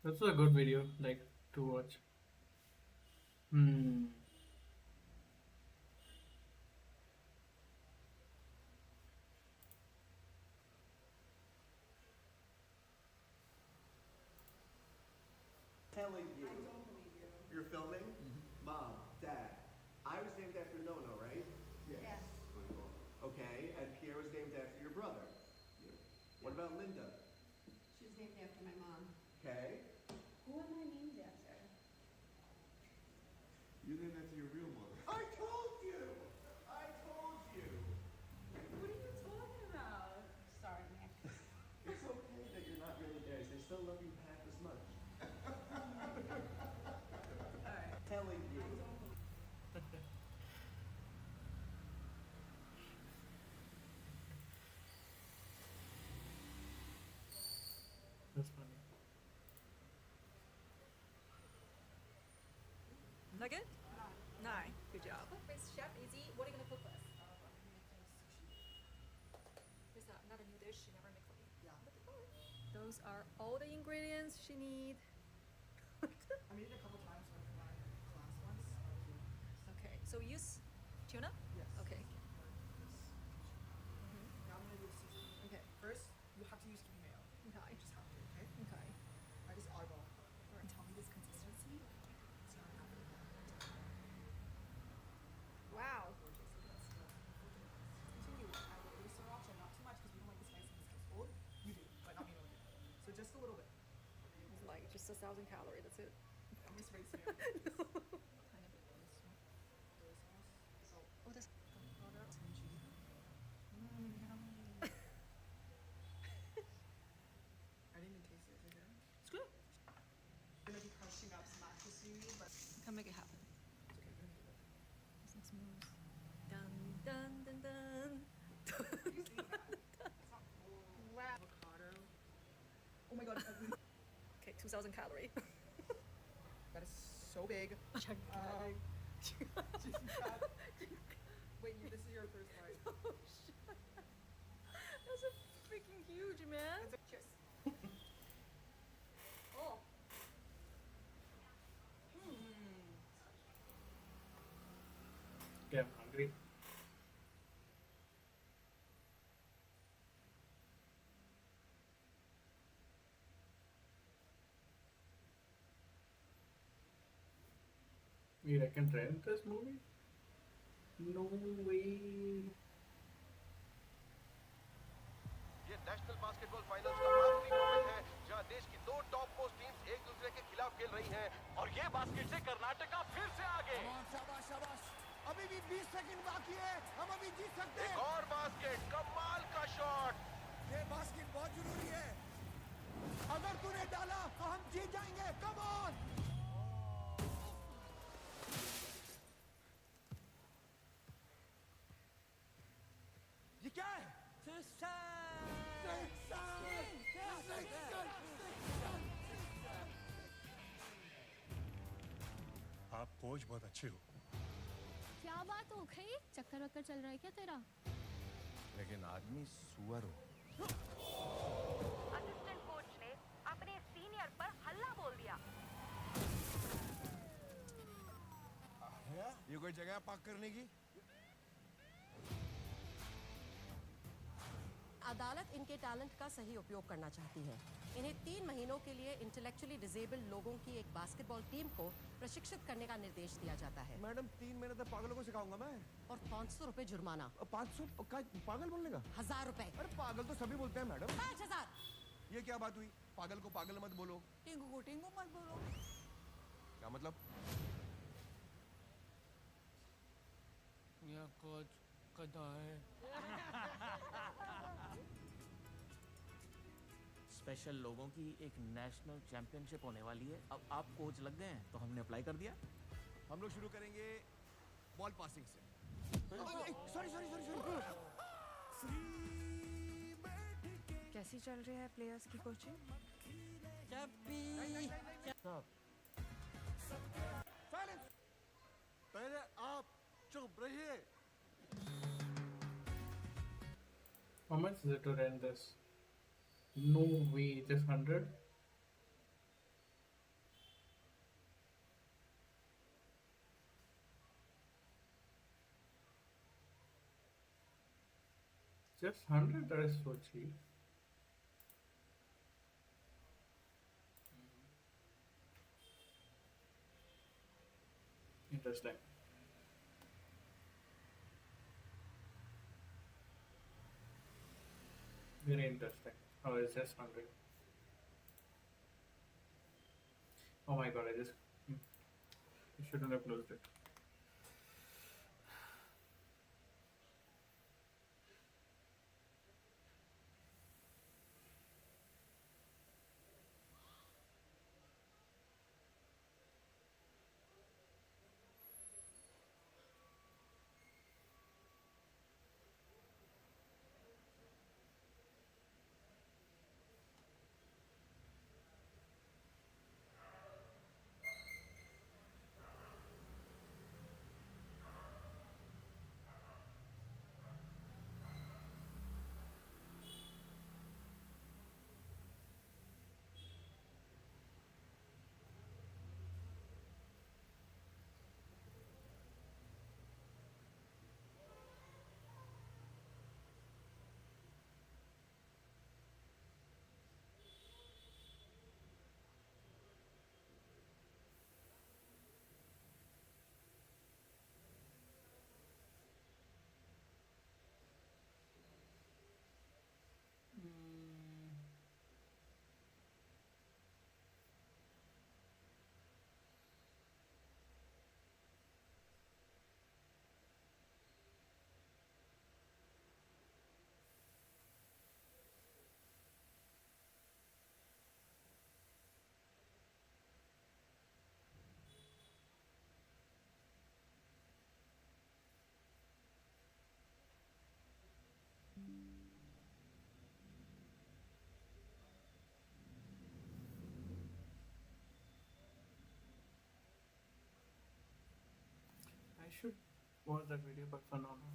Speaker 1: That's a good video, like, to watch. Hmm.
Speaker 5: Telling you. You're filming? Mom, Dad. I was named after Nono, right?
Speaker 6: Yes.
Speaker 5: Okay, and Pierre was named after your brother. You. What about Linda?
Speaker 6: She was named after my mom.
Speaker 5: Okay.
Speaker 6: Who am I named after?
Speaker 7: You're named after your real mother.
Speaker 5: I told you! I told you!
Speaker 6: What are you talking about? Sorry, Nick.
Speaker 5: It's okay that you're not really theirs. They still love you half as much.
Speaker 6: Alright.
Speaker 5: Telling you.
Speaker 1: That's funny.
Speaker 8: Nugget? 9. Good job.
Speaker 9: With Chef Izzy, what are you gonna cook for us? There's another new dish she never made for me.
Speaker 6: Yeah.
Speaker 9: Those are all the ingredients she need.
Speaker 6: I made it a couple times for my class once.
Speaker 9: Okay, so use tuna?
Speaker 6: Yes.
Speaker 9: Okay.
Speaker 6: Now I'm gonna do the seasoning.
Speaker 9: Okay.
Speaker 6: First, you have to use sweet mayo.
Speaker 9: Okay.
Speaker 6: You just have to, okay?
Speaker 9: Okay.
Speaker 6: I just eyeball. And tell me this consistency. It's not happening.
Speaker 9: Wow.
Speaker 6: Continue. I will do sriracha, not too much because we don't like the spice in this household. You do, but not me. So just a little bit.
Speaker 9: It's like just 1,000 calories, that's it.
Speaker 6: I'm just racing it.
Speaker 9: Oh, that's
Speaker 6: I didn't even taste it. Is it good? It's good. I'm gonna be crushing up some mattress you need, but it's
Speaker 9: can make it happen.
Speaker 6: okay. We're gonna do it.
Speaker 9: This looks smooth. Dun dun dun dun.
Speaker 6: You see that? It's not cool.
Speaker 9: Wow.
Speaker 6: Avocado. Oh my god.
Speaker 9: Okay, 2,000 calories.
Speaker 6: That is so big. Wait, this is your first bite.
Speaker 9: Oh shit. That's a freaking huge, man.
Speaker 6: Cheers.
Speaker 9: Oh.
Speaker 1: Yeah, I'm hungry. You reckon rent this movie? No way.
Speaker 10: ये national basketball finals का आखिरी moment है जहां देश की 2 top most teams एक दूसरे के खिलाफ खेल रही हैं और ये बास्केट से कर्नाटका फिर से आगे
Speaker 2: शाबाश शाबाश अभी भी 20 सेकंड बाकी है हम अभी जीत सकते
Speaker 10: एक
Speaker 2: हैं
Speaker 10: और बास्केट कमाल का शॉट
Speaker 2: ये बास्केट बहुत जरूरी है
Speaker 7: कोच बहुत अच्छे हो,
Speaker 9: क्या बात हो गई? चक्कर वक्कर चल रहा है क्या तेरा?
Speaker 7: लेकिन आदमी सुअर हो।
Speaker 11: असिस्टेंट कोच ने अपने सीनियर पर हल्ला बोल दिया।
Speaker 7: ये कोई जगह पार्क करने की?
Speaker 11: अदालत इनके टैलेंट का सही उपयोग करना चाहती है। इन्हें 3 महीनों के लिए इंटेलेक्चुअली डिसेबल्ड लोगों की एक बास्केटबॉल टीम को प्रशिक्षित करने का निर्देश दिया जाता है।
Speaker 5: मैडम 3 महीने तक पागलों को सिखाऊंगा मैं।
Speaker 11: और 500 रुपए जुर्माना।
Speaker 5: 500 का पागल बोलने का?
Speaker 11: 1000 रुपए।
Speaker 5: अरे पागल तो सभी बोलते हैं मैडम।
Speaker 11: 5000।
Speaker 5: ये क्या बात हुई? पागल को पागल मत बोलो।
Speaker 6: टिंगू को टिंगू मत बोलो।
Speaker 5: क्या मतलब?
Speaker 3: यह कोच कदा है।
Speaker 12: स्पेशल लोगों की एक नेशनल चैंपियनशिप होने वाली है। अब आप कोच लग गए हैं तो हमने अप्लाई कर दिया।
Speaker 5: हम लोग शुरू करेंगे बॉल पासिंग से। Sorry sorry sorry sorry.
Speaker 8: कैसी चल रही है प्लेयर्स की कोचिंग?
Speaker 5: साइलेंस। पहले आप चुप रहिए।
Speaker 1: How much is it to rent this? No way, just 100? Just 100? That is so cheap. Interesting. Very interesting. Oh, it's just 100. Oh my god, I shouldn't have closed it. I should watch that video, but for now, no.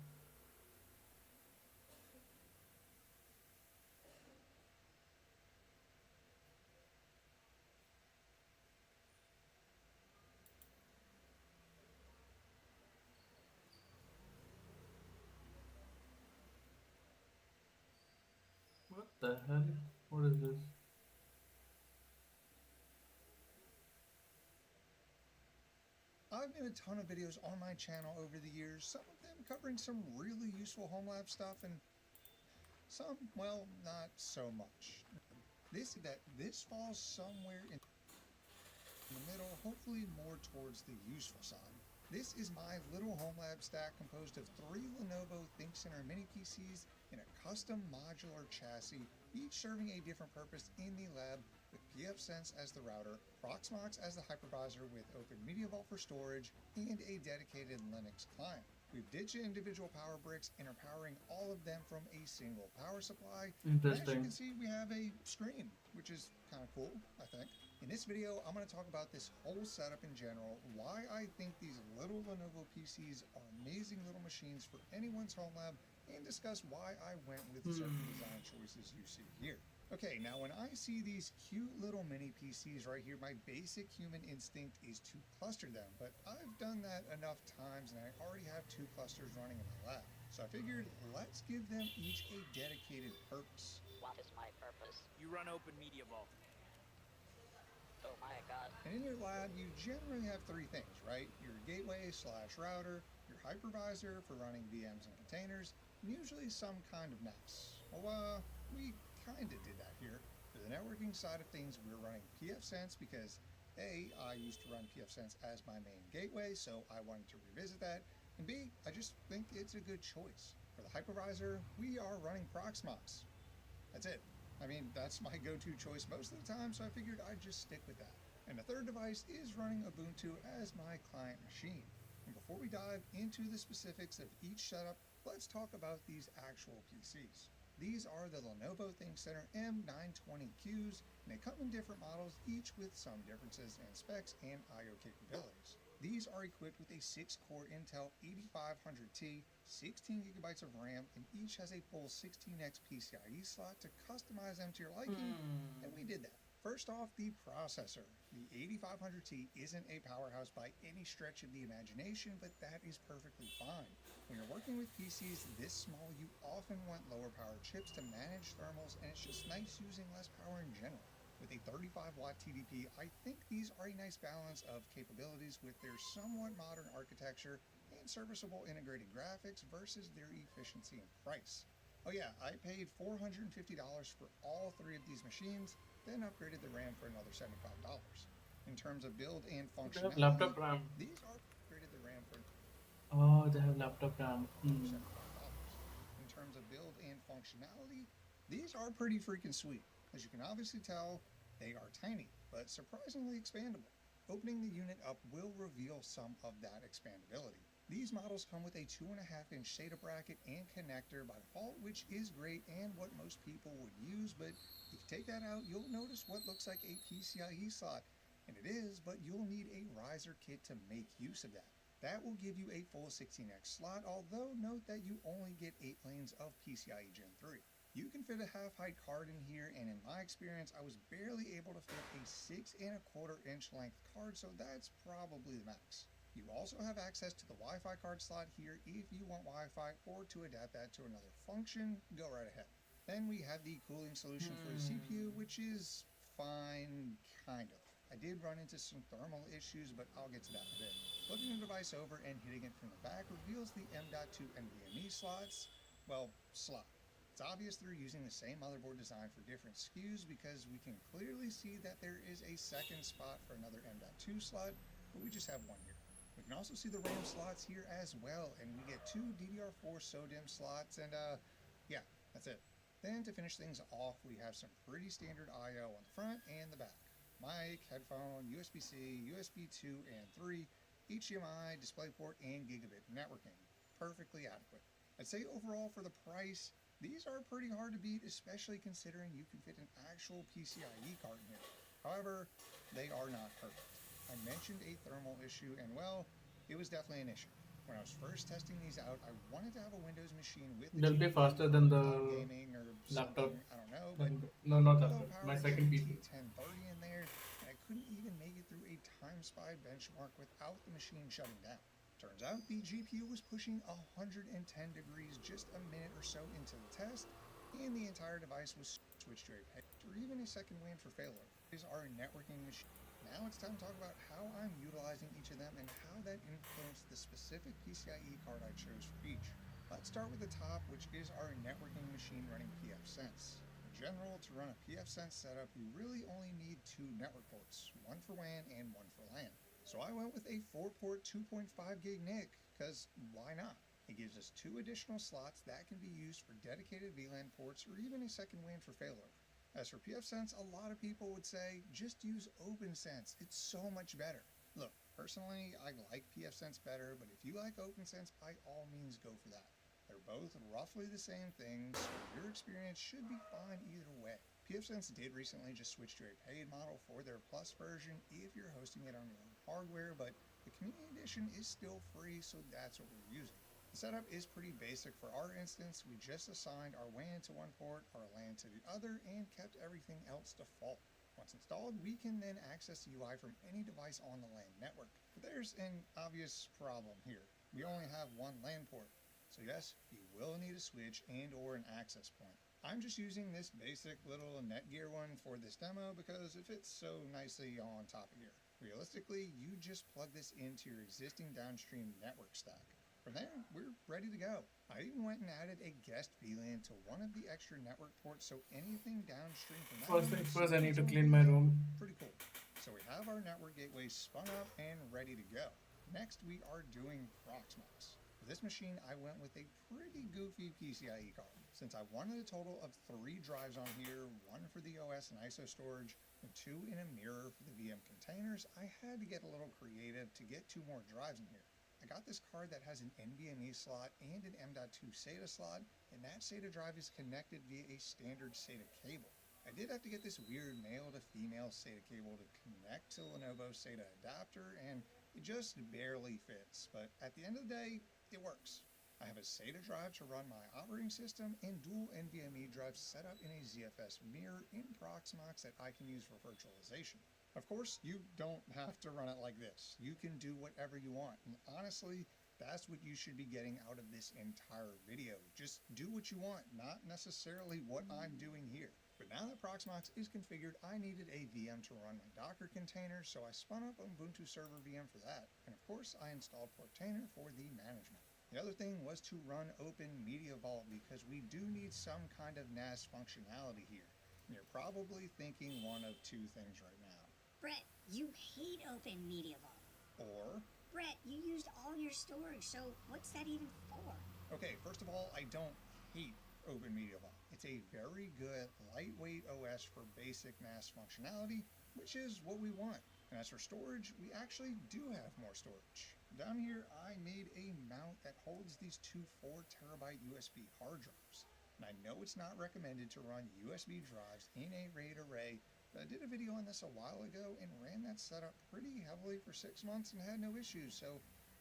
Speaker 1: What the hell? What is this?
Speaker 13: I've made a ton of videos on my channel over the years, some of them covering some really useful home lab stuff and some, well, not so much. This falls somewhere in the middle, hopefully more towards the useful side. This is my little home lab stack composed of 3 Lenovo ThinkCenter mini PCs in a custom modular chassis, each serving a different purpose in the lab, with pfSense as the router, Proxmox as the hypervisor with Open Media Vault for storage, and a dedicated Linux client. We've ditched individual power bricks and are powering all of them from a single power supply.
Speaker 1: Interesting.
Speaker 13: As you can see, we have a screen, which is kind of cool, I think. In this video, I'm going to talk about this whole setup in general, why I think these little Lenovo PCs are amazing little machines for anyone's home lab, and discuss why I went with certain design choices you see here. Okay, now when I see these cute little mini PCs right here, my basic human instinct is to cluster them, but I've done that enough times and I already have 2 clusters running in my lab. So I figured, let's give them each a dedicated purpose.
Speaker 14: What is my purpose?
Speaker 12: You run Open Media Vault.
Speaker 14: Oh my god.
Speaker 13: And in your lab, you generally have 3 things, right? Your gateway/router, your hypervisor for running VMs and containers, and usually some kind of NAS. Well, we kind of did that here. For the networking side of things, we're running pfSense because A, I used to run pfSense as my main gateway, so I wanted to revisit that, and B, I just think it's a good choice. For the hypervisor, we are running Proxmox. That's it. I mean, that's my go-to choice most of the time, so I figured I'd just stick with that. And the third device is running Ubuntu as my client machine. And before we dive into the specifics of each setup, let's talk about these actual PCs. These are the Lenovo ThinkCentre M920Qs, and they come in different models, each with some differences in specs and I/O capabilities. These are equipped with a 6-core Intel 8500T, 16GB of RAM, and each has a full 16x PCIe slot to customize them to your liking, and we did that. First off, the processor. The 8500T isn't a powerhouse by any stretch of the imagination, but that is perfectly fine. When you're working with PCs this small, you often want lower power chips to manage thermals, and it's just nice using less power in general. With a 35-watt TDP, I think these are a nice balance of capabilities with their somewhat modern architecture and serviceable integrated graphics versus their efficiency and price. Oh yeah, I paid $450 for all 3 of these machines, then upgraded the RAM for another $75. In terms of build and
Speaker 1: They have
Speaker 13: functionality,
Speaker 1: laptop RAM.
Speaker 13: these are upgraded the RAM for
Speaker 1: Oh, they have laptop RAM.
Speaker 13: $75. In terms of build and functionality, these are pretty freaking sweet. As you can obviously tell, they are tiny, but surprisingly expandable. Opening the unit up will reveal some of that expandability. These models come with a 2.5-inch SATA bracket and connector by default, which is great and what most people would use, but if you take that out, you'll notice what looks like a PCIe slot, and it is, but you'll need a riser kit to make use of that. That will give you a full 16x slot, although note that you only get 8 lanes of PCIe Gen 3. You can fit a half-height card in here, and in my experience, I was barely able to fit a 6.25-inch length card, so that's probably the max. You also have access to the Wi-Fi card slot here if you want Wi-Fi, or to adapt that to another function, go right ahead. Then we have the cooling solution for the CPU, which is fine, kind of. I did run into some thermal issues, but I'll get to that in a bit. Flipping the device over and hitting it from the back reveals the M.2 NVMe slots. Well, slot. It's obvious they're using the same motherboard design for different SKUs because we can clearly see that there is a second spot for another M.2 slot, but we just have one here. We can also see the RAM slots here as well, and we get 2 DDR4 SODIMM slots, and yeah, that's it. Then to finish things off, we have some pretty standard I/O on the front and the back. Mic, headphone, USB-C, USB 2 and 3, HDMI, DisplayPort, and gigabit networking. Perfectly adequate. I'd say overall for the price, these are pretty hard to beat, especially considering you can fit an actual PCIe card in here. However, they are not perfect. I mentioned a thermal issue, and well, it was definitely an issue. When I was first testing these out, I wanted to have a Windows machine with the
Speaker 1: They'll be
Speaker 13: GPU
Speaker 1: faster
Speaker 13: for
Speaker 1: than
Speaker 13: cloud
Speaker 1: the
Speaker 13: gaming or
Speaker 1: laptop.
Speaker 13: something, I don't know, but
Speaker 1: No, not
Speaker 13: low
Speaker 1: laptop.
Speaker 13: power
Speaker 1: My second PC.
Speaker 13: GT1030 in there, and I couldn't even make it through a time spy benchmark without the machine shutting down. Turns out the GPU was pushing 110 degrees just a minute or so into the test, and the entire device was switched to a page or even a second WAN for failover. These are networking machines. Now it's time to talk about how I'm utilizing each of them and how that influenced the specific PCIe card I chose for each. Let's start with the top, which is our networking machine running pfSense. In general, to run a pfSense setup, you really only need 2 network ports, one for WAN and one for LAN. So I went with a 4-port 2.5 gig NIC, because why not? It gives us 2 additional slots that can be used for dedicated VLAN ports or even a second WAN for failover. As for pfSense, a lot of people would say, just use OpenSense, it's so much better. Look, Personally, I like pfSense better, but if you like OpenSense, by all means go for that. They're both roughly the same thing, so your experience should be fine either way. pfSense did recently just switch to a paid model for their Plus version if you're hosting it on your own hardware, but the Community Edition is still free, so that's what we're using. The setup is pretty basic. For our instance, we just assigned our WAN to one port, our LAN to the other, and kept everything else default. Once installed, we can then access the UI from any device on the LAN network. But there's an obvious problem here. We only have one LAN port. So yes, you will need a switch and or an access point. I'm just using this basic little Netgear one for this demo because it fits so nicely on top of here. Realistically, you just plug this into your existing downstream network stack. From there, we're ready to go. I even went and added a guest VLAN to one of the extra network ports, so anything downstream from that
Speaker 1: First things first, I need to clean my room.
Speaker 13: pretty cool. So we have our network gateway spun up and ready to go. Next, we are doing Proxmox. For this machine, I went with a pretty goofy PCIe card. Since I wanted a total of 3 drives on here, 1 for the OS and ISO storage, and 2 in a mirror for the VM containers, I had to get a little creative to get 2 more drives in here. I got this card that has an NVMe slot and an M.2 SATA slot, and that SATA drive is connected via a standard SATA cable. I did have to get this weird male to female SATA cable to connect to Lenovo SATA adapter, and it just barely fits, but at the end of the day, it works. I have a SATA drive to run my operating system and dual NVMe drives set up in a ZFS mirror in Proxmox that I can use for virtualization. Of course, you don't have to run it like this. You can do whatever you want, and honestly, that's what you should be getting out of this entire video. Just do what you want, not necessarily what I'm doing here. But now that Proxmox is configured, I needed a VM to run my Docker container, so I spun up Ubuntu Server VM for that. And of course, I installed Portainer for the management. The other thing was to run Open Media Vault because we do need some kind of NAS functionality here. And you're probably thinking one of 2 things right now.
Speaker 15: Brett, you hate Open Media Vault.
Speaker 13: Or,
Speaker 15: Brett, you used all your storage, so what's that even for?
Speaker 13: okay, first of all, I don't hate Open Media Vault. It's a very good, lightweight OS for basic NAS functionality, which is what we want. And as for storage, we actually do have more storage. Down here, I made a mount that holds these 2 4TB USB hard drives. And I know it's not recommended to run USB drives in a RAID array, but I did a video on this a while ago and ran that setup pretty heavily for 6 months and had no issues, so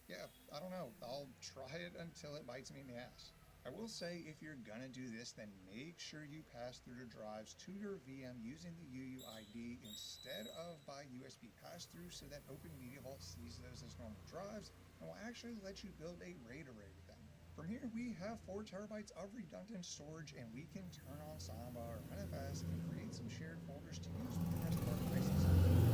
Speaker 13: yeah, I don't know. I'll try it until it bites me in the ass. I will say, if you're gonna do this, then make sure you pass through the drives to your VM using the UUID instead of by USB pass-through, so that Open Media Vault sees those as normal drives and will actually let you build a RAID array with them. From here, we have 4 terabytes of redundant storage, and we can turn on Samba or NFS and create some shared folders to use with the rest of our devices.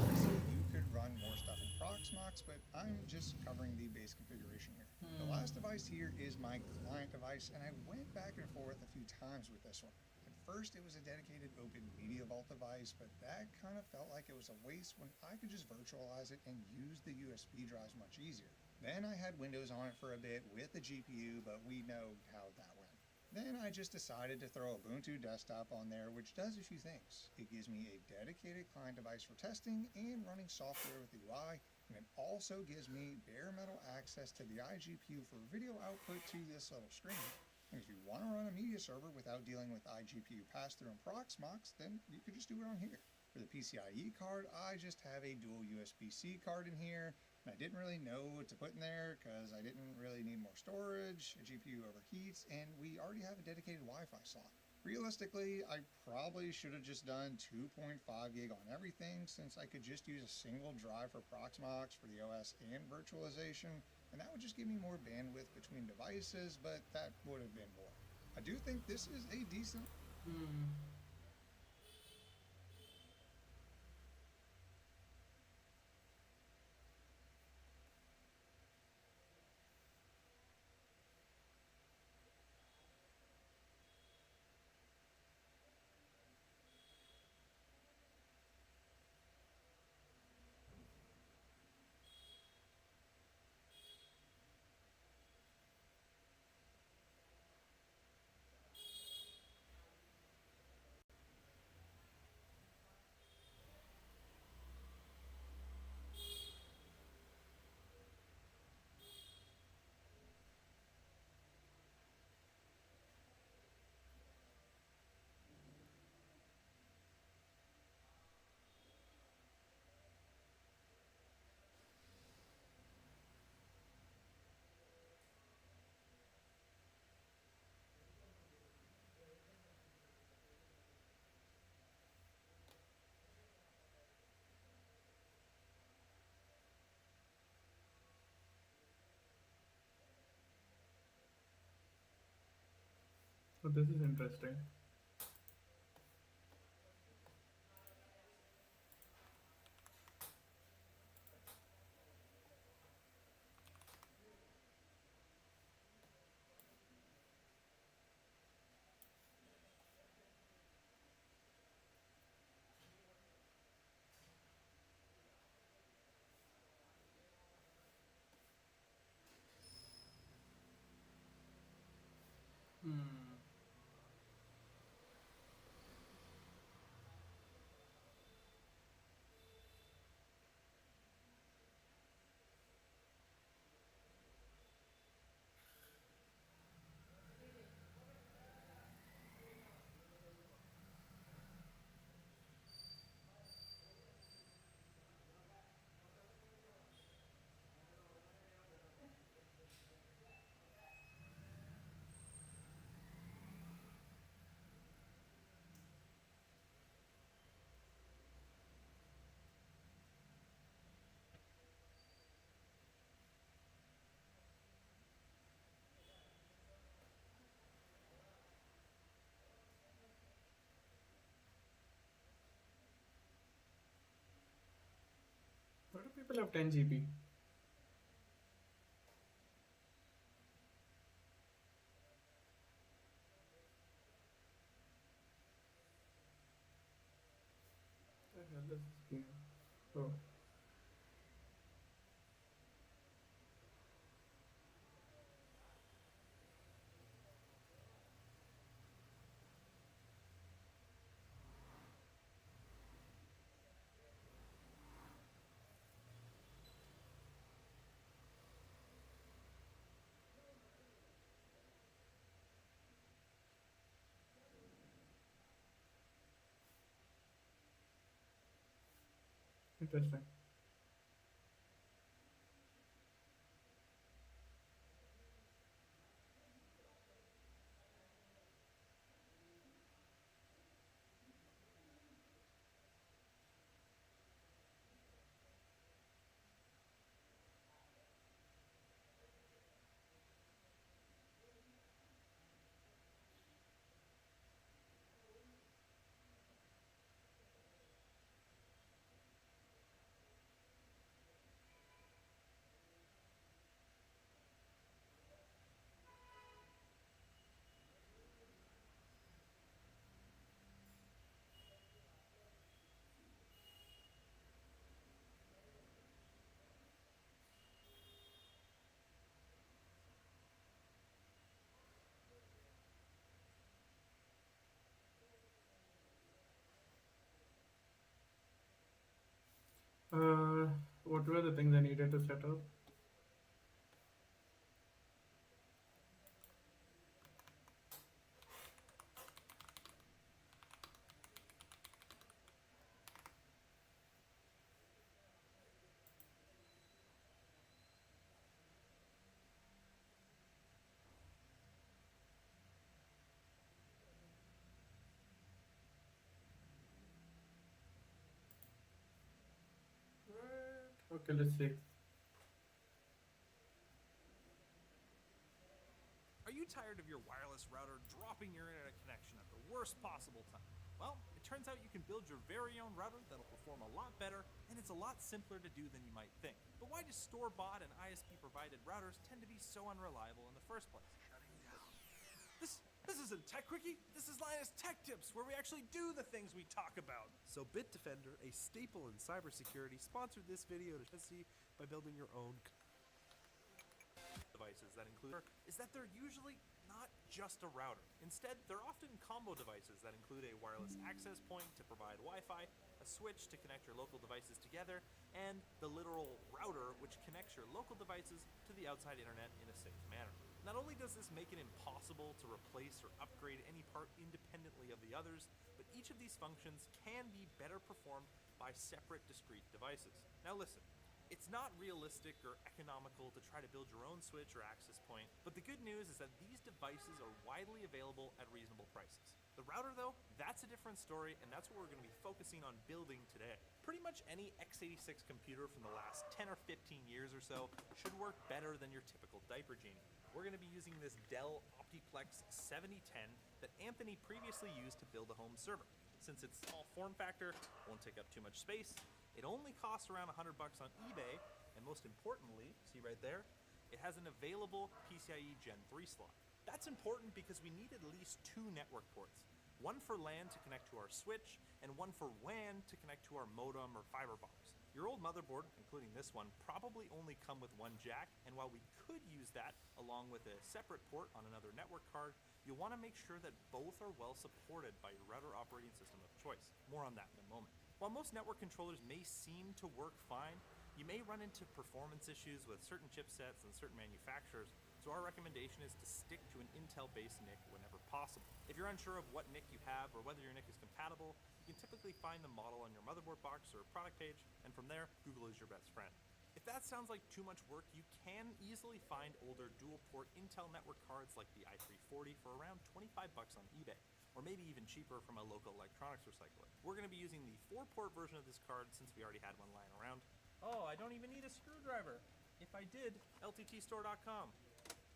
Speaker 13: Obviously, you could run more stuff in Proxmox, but I'm just covering the base configuration here. The last device here is my client device, and I went back and forth a few times with this one. At first, it was a dedicated Open Media Vault device, but that kind of felt like it was a waste when I could just virtualize it and use the USB drives much easier. Then I had Windows on it for a bit with the GPU, but we know how that went. Then I just decided to throw Ubuntu Desktop on there, which does a few things. It gives me a dedicated client device for testing and running software with the UI, and it also gives me bare metal access to the iGPU for video output to this little screen. And if you want to run a media server without dealing with iGPU pass-through and Proxmox, then you could just do it on here. For the PCIe card, I just have a dual USB-C card in here, and I didn't really know what to put in there because I didn't really need more storage, a GPU overheats, and we already have a dedicated Wi-Fi slot. Realistically, I probably should have just done 2.5 gig on everything, since I could just use a single drive for Proxmox for the OS and virtualization, and that would just give me more bandwidth between devices, but that would have been more. I do think this is a decent...
Speaker 1: Oh, this is interesting. Hmm. Why do people have 10 GB? The hell is this game? Oh, interesting. What were the things I needed to set up? What? Okay, let's see.
Speaker 16: Are you tired of your wireless router dropping your internet connection at the worst possible time? Well, it turns out you can build your very own router that'll perform a lot better, and it's a lot simpler to do than you might think. But why do store-bought and ISP-provided routers tend to be so unreliable in the first place? This isn't Tech Quickie, this is Linus Tech Tips, where we actually do the things we talk about.
Speaker 17: So Bitdefender, a staple in cybersecurity, sponsored this video to see by building your own
Speaker 16: devices that include is that they're usually not just a router. Instead, they're often combo devices that include a wireless access point to provide Wi-Fi, a switch to connect your local devices together, and the literal router which connects your local devices to the outside internet in a safe manner. Not only does this make it impossible to replace or upgrade any part independently of the others, but each of these functions can be better performed by separate discrete devices. Now listen, it's not realistic or economical to try to build your own switch or access point, but the good news is that these devices are widely available at reasonable prices. The router though, that's a different story, and that's what we're going to be focusing on building today. Pretty much any x86 computer from the last 10 or 15 years or so should work better than your typical diaper genie. We're going to be using this Dell Optiplex 7010 that Anthony previously used to build a home server. Since its small form factor, won't take up too much space, it only costs around $100 on eBay, and most importantly, see right there, it has an available PCIe Gen 3 slot. That's important because we need at least 2 network ports. One for LAN to connect to our switch, and one for WAN to connect to our modem or fiber box. Your old motherboard, including this one, probably only come with one jack, and while we could use that along with a separate port on another network card, you'll want to make sure that both are well supported by your router operating system of choice. More on that in a moment. While most network controllers may seem to work fine, you may run into performance issues with certain chipsets and certain manufacturers, so our recommendation is to stick to an Intel-based NIC whenever possible. If you're unsure of what NIC you have or whether your NIC is compatible, you can typically find the model on your motherboard box or product page, and from there, Google is your best friend. If that sounds like too much work, you can easily find older dual-port Intel network cards like the i340 for around $25 on eBay, or maybe even cheaper from a local electronics recycler. We're going to be using the 4-port version of this card since we already had one lying around. Oh, I don't even need a screwdriver. If I did, lttstore.com.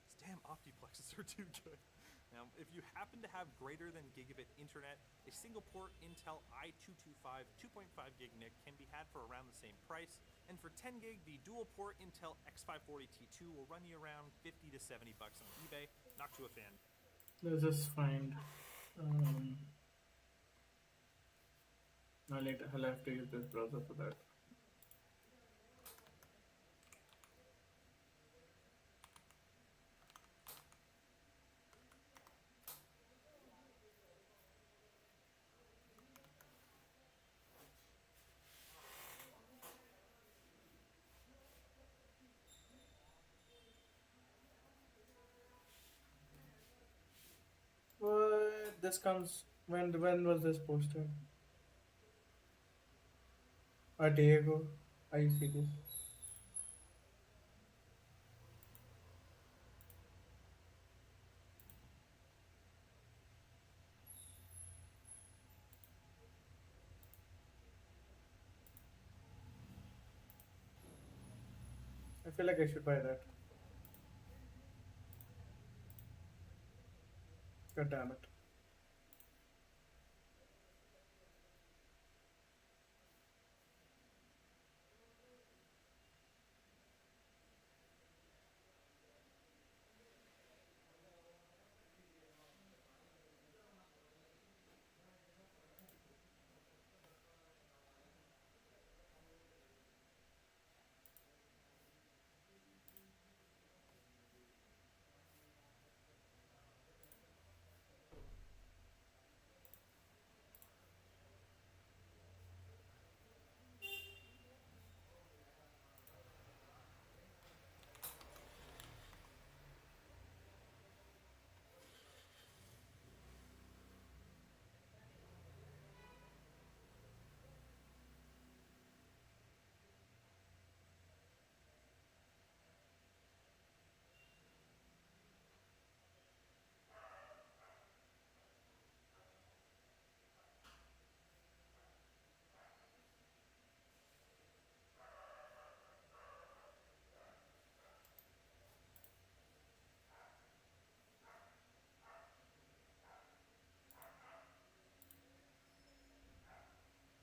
Speaker 16: These damn Optiplexes are too good. Now, if you happen to have greater than gigabit internet, a single port Intel i225 2.5 gig NIC can be had for around the same price, and for 10 gig, the dual port Intel X540 T2 will run you around $50 to $70 on eBay. Not too a fan.
Speaker 1: Let's just find. I'll have to use this browser for that. What? This comes when was this posted? A day ago. Are you serious? I feel like I should buy that. God damn it.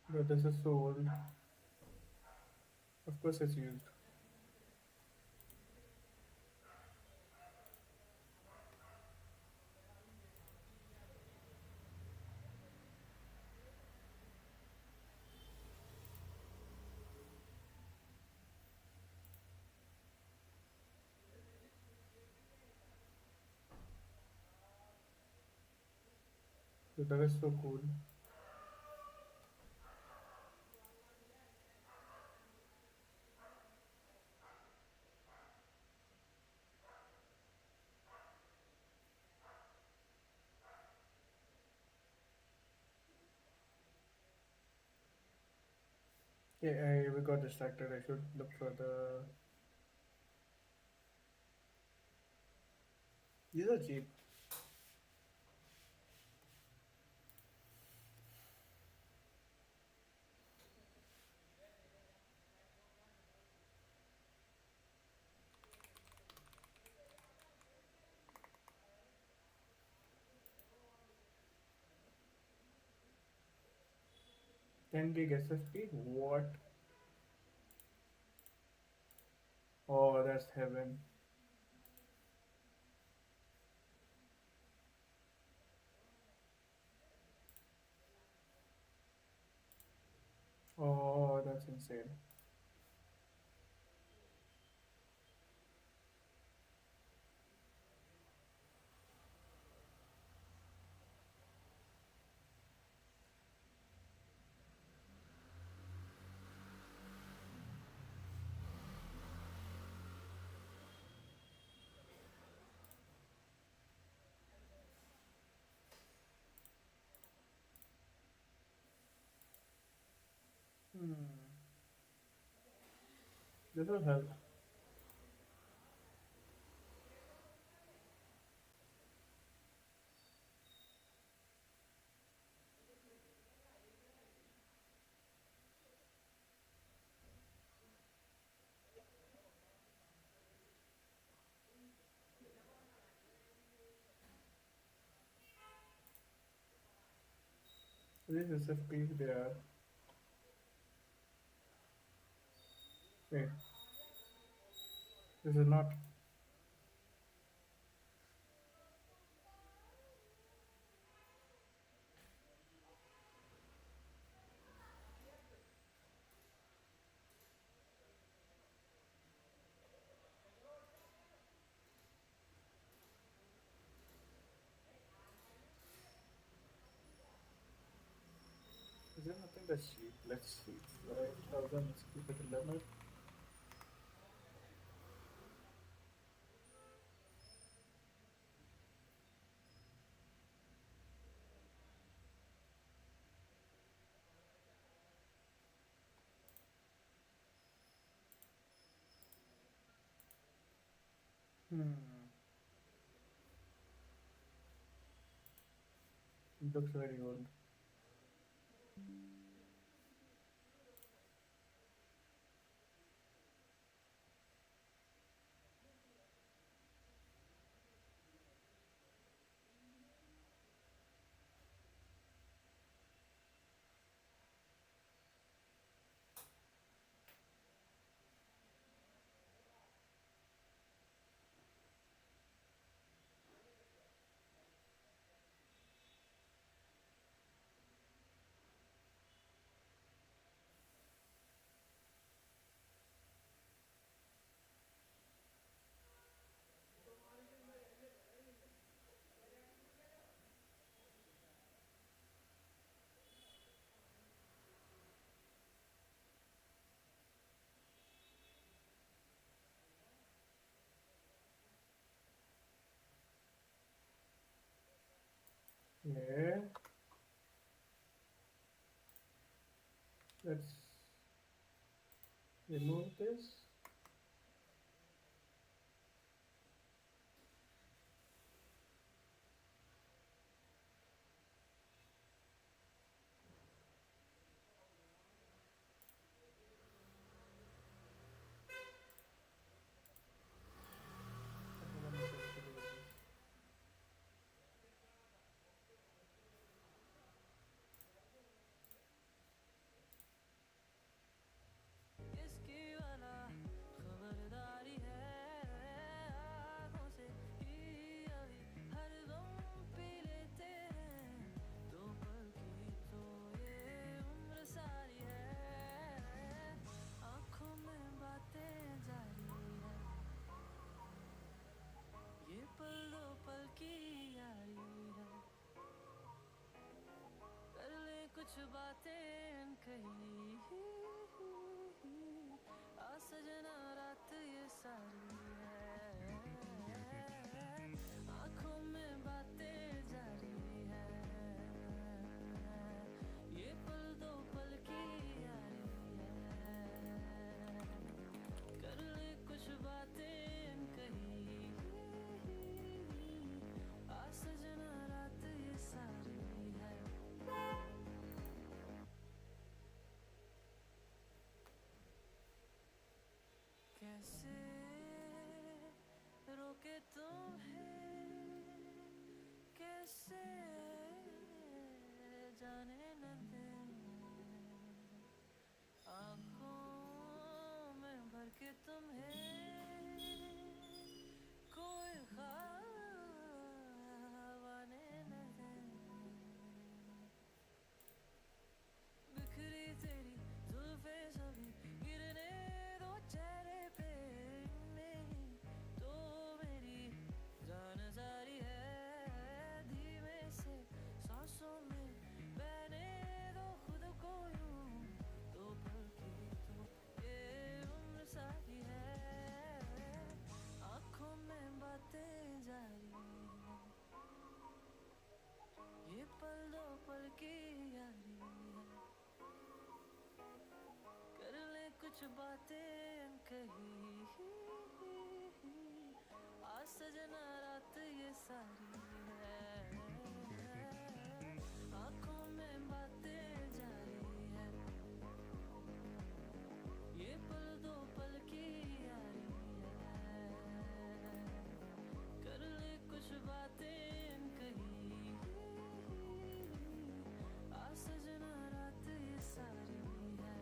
Speaker 1: But this is so old. Of course it's used. That is so cool. Yeah, we got distracted. I should look for the. These are cheap. 10 gig SFP? What? Oh, that's heaven. Oh, that's insane. Hmm. This will help. These SFPs, they are. Wait, this is not. Is there nothing that's cheap? Let's see. 5,000, let's keep it a limit. Hmm. It looks very old. Yeah. Let's remove this.
Speaker 3: इसकी वाला खबरदारी है आँखों से ही अभी हर गम P लेते हैं दो पल की तो ये उम्र सारी है आँखों में बातें जारी है ये पल दो पल की यारी है कर ले कुछ बातें कही आ सजना रात ये सारी है आँखों में बातें जारी है ये पल दो पल की यारी है कर ले कुछ बातें कही आ सजना रात ये सारी है कैसे रोके तुम्हें कैसे जाने न दें कि तुम्हें कोई ख्वाब आने न दे। बिखरी तेरी जुल्फे सभी गिरने दो चेहरे पे, नहीं तो मेरी जान सारी है। धीमे से सांसों में बहने दो खुद को यूं, तो पल की तो ये उम्र सारी है। आँखों में बातें जारी है, ये पल दो पल की यारी है। कर ले कुछ बातें कही, आज सजना रात ये सारी है। आँखों में बातें जारी है, ये पल दो पल की यारी है। कर ले कुछ बातें कही, आज सजना रात ये सारी है।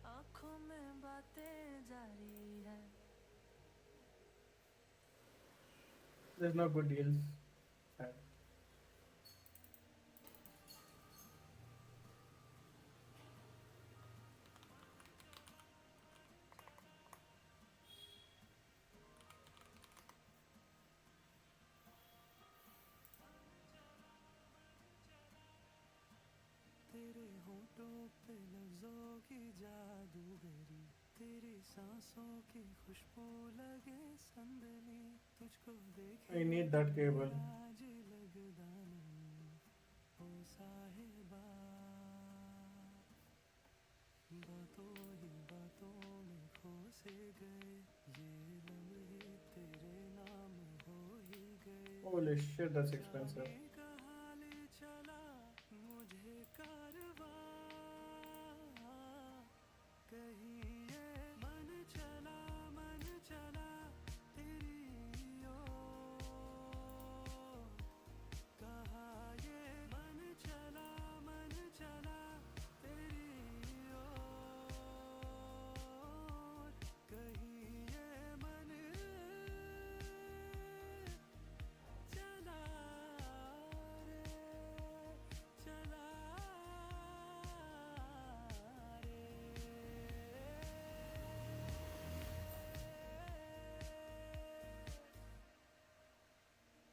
Speaker 3: आँखों में बातें जारी है।
Speaker 1: There's no good deals. Sad.
Speaker 3: तेरे होठों पे लफ्जों की जादूगरी, तेरी सांसों की खुशबू लगे संदली। तुझको देखे
Speaker 1: I need that cable.
Speaker 3: आज लगदा नहीं ओ साहिबा। बातों ही बातों में खो से गए, ये लम्हे तेरे नाम हो ही गए।
Speaker 1: Holy shit, that's expensive.
Speaker 3: जाने कहाँ ले चला मुझे कारवां, कहीं ये मन चला तेरी ओर। कहाँ ये मन चला तेरी ओर। कहीं ये मन चला रे, चला रे।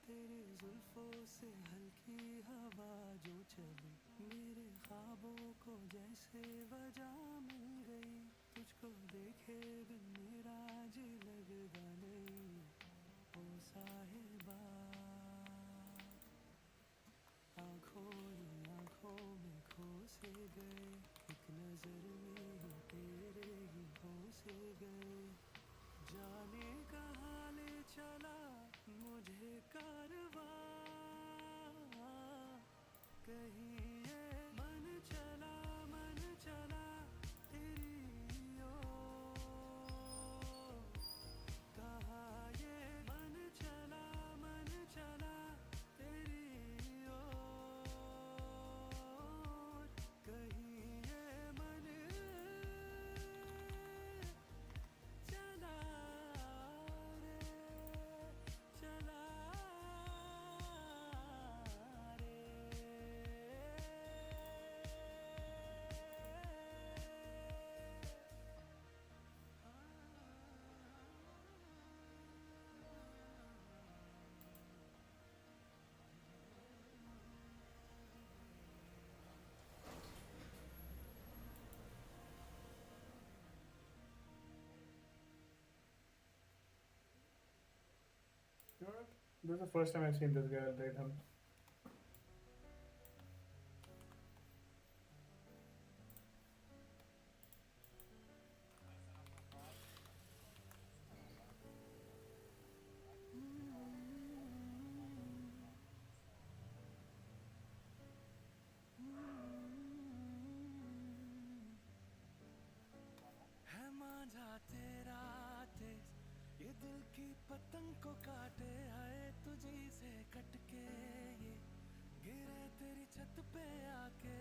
Speaker 3: तेरी जुल्फों से हल्की हवा जो चली, मेरे ख्वाबों को जैसे वजह मिल गई। तुझको देखे बिन मेरा जी लगदा नहीं ओ साहिबा। आँखों ही आँखों में खो से गए, एक नजर में ही तेरे ही हो से गए। जाने कहाँ ले चला मुझे कारवां, कहीं ये मन चला तेरी ओर। कहाँ ये मन चला तेरी ओर। कहीं ये मन चला रे, चला रे।
Speaker 1: You know what? This is the first time I've seen this guy. I'll rate him.
Speaker 3: है मांझा तेरा तेज, ये दिल की पतंग को काटे। आए तुझी से कटके ये गिरे तेरी छत पे आके।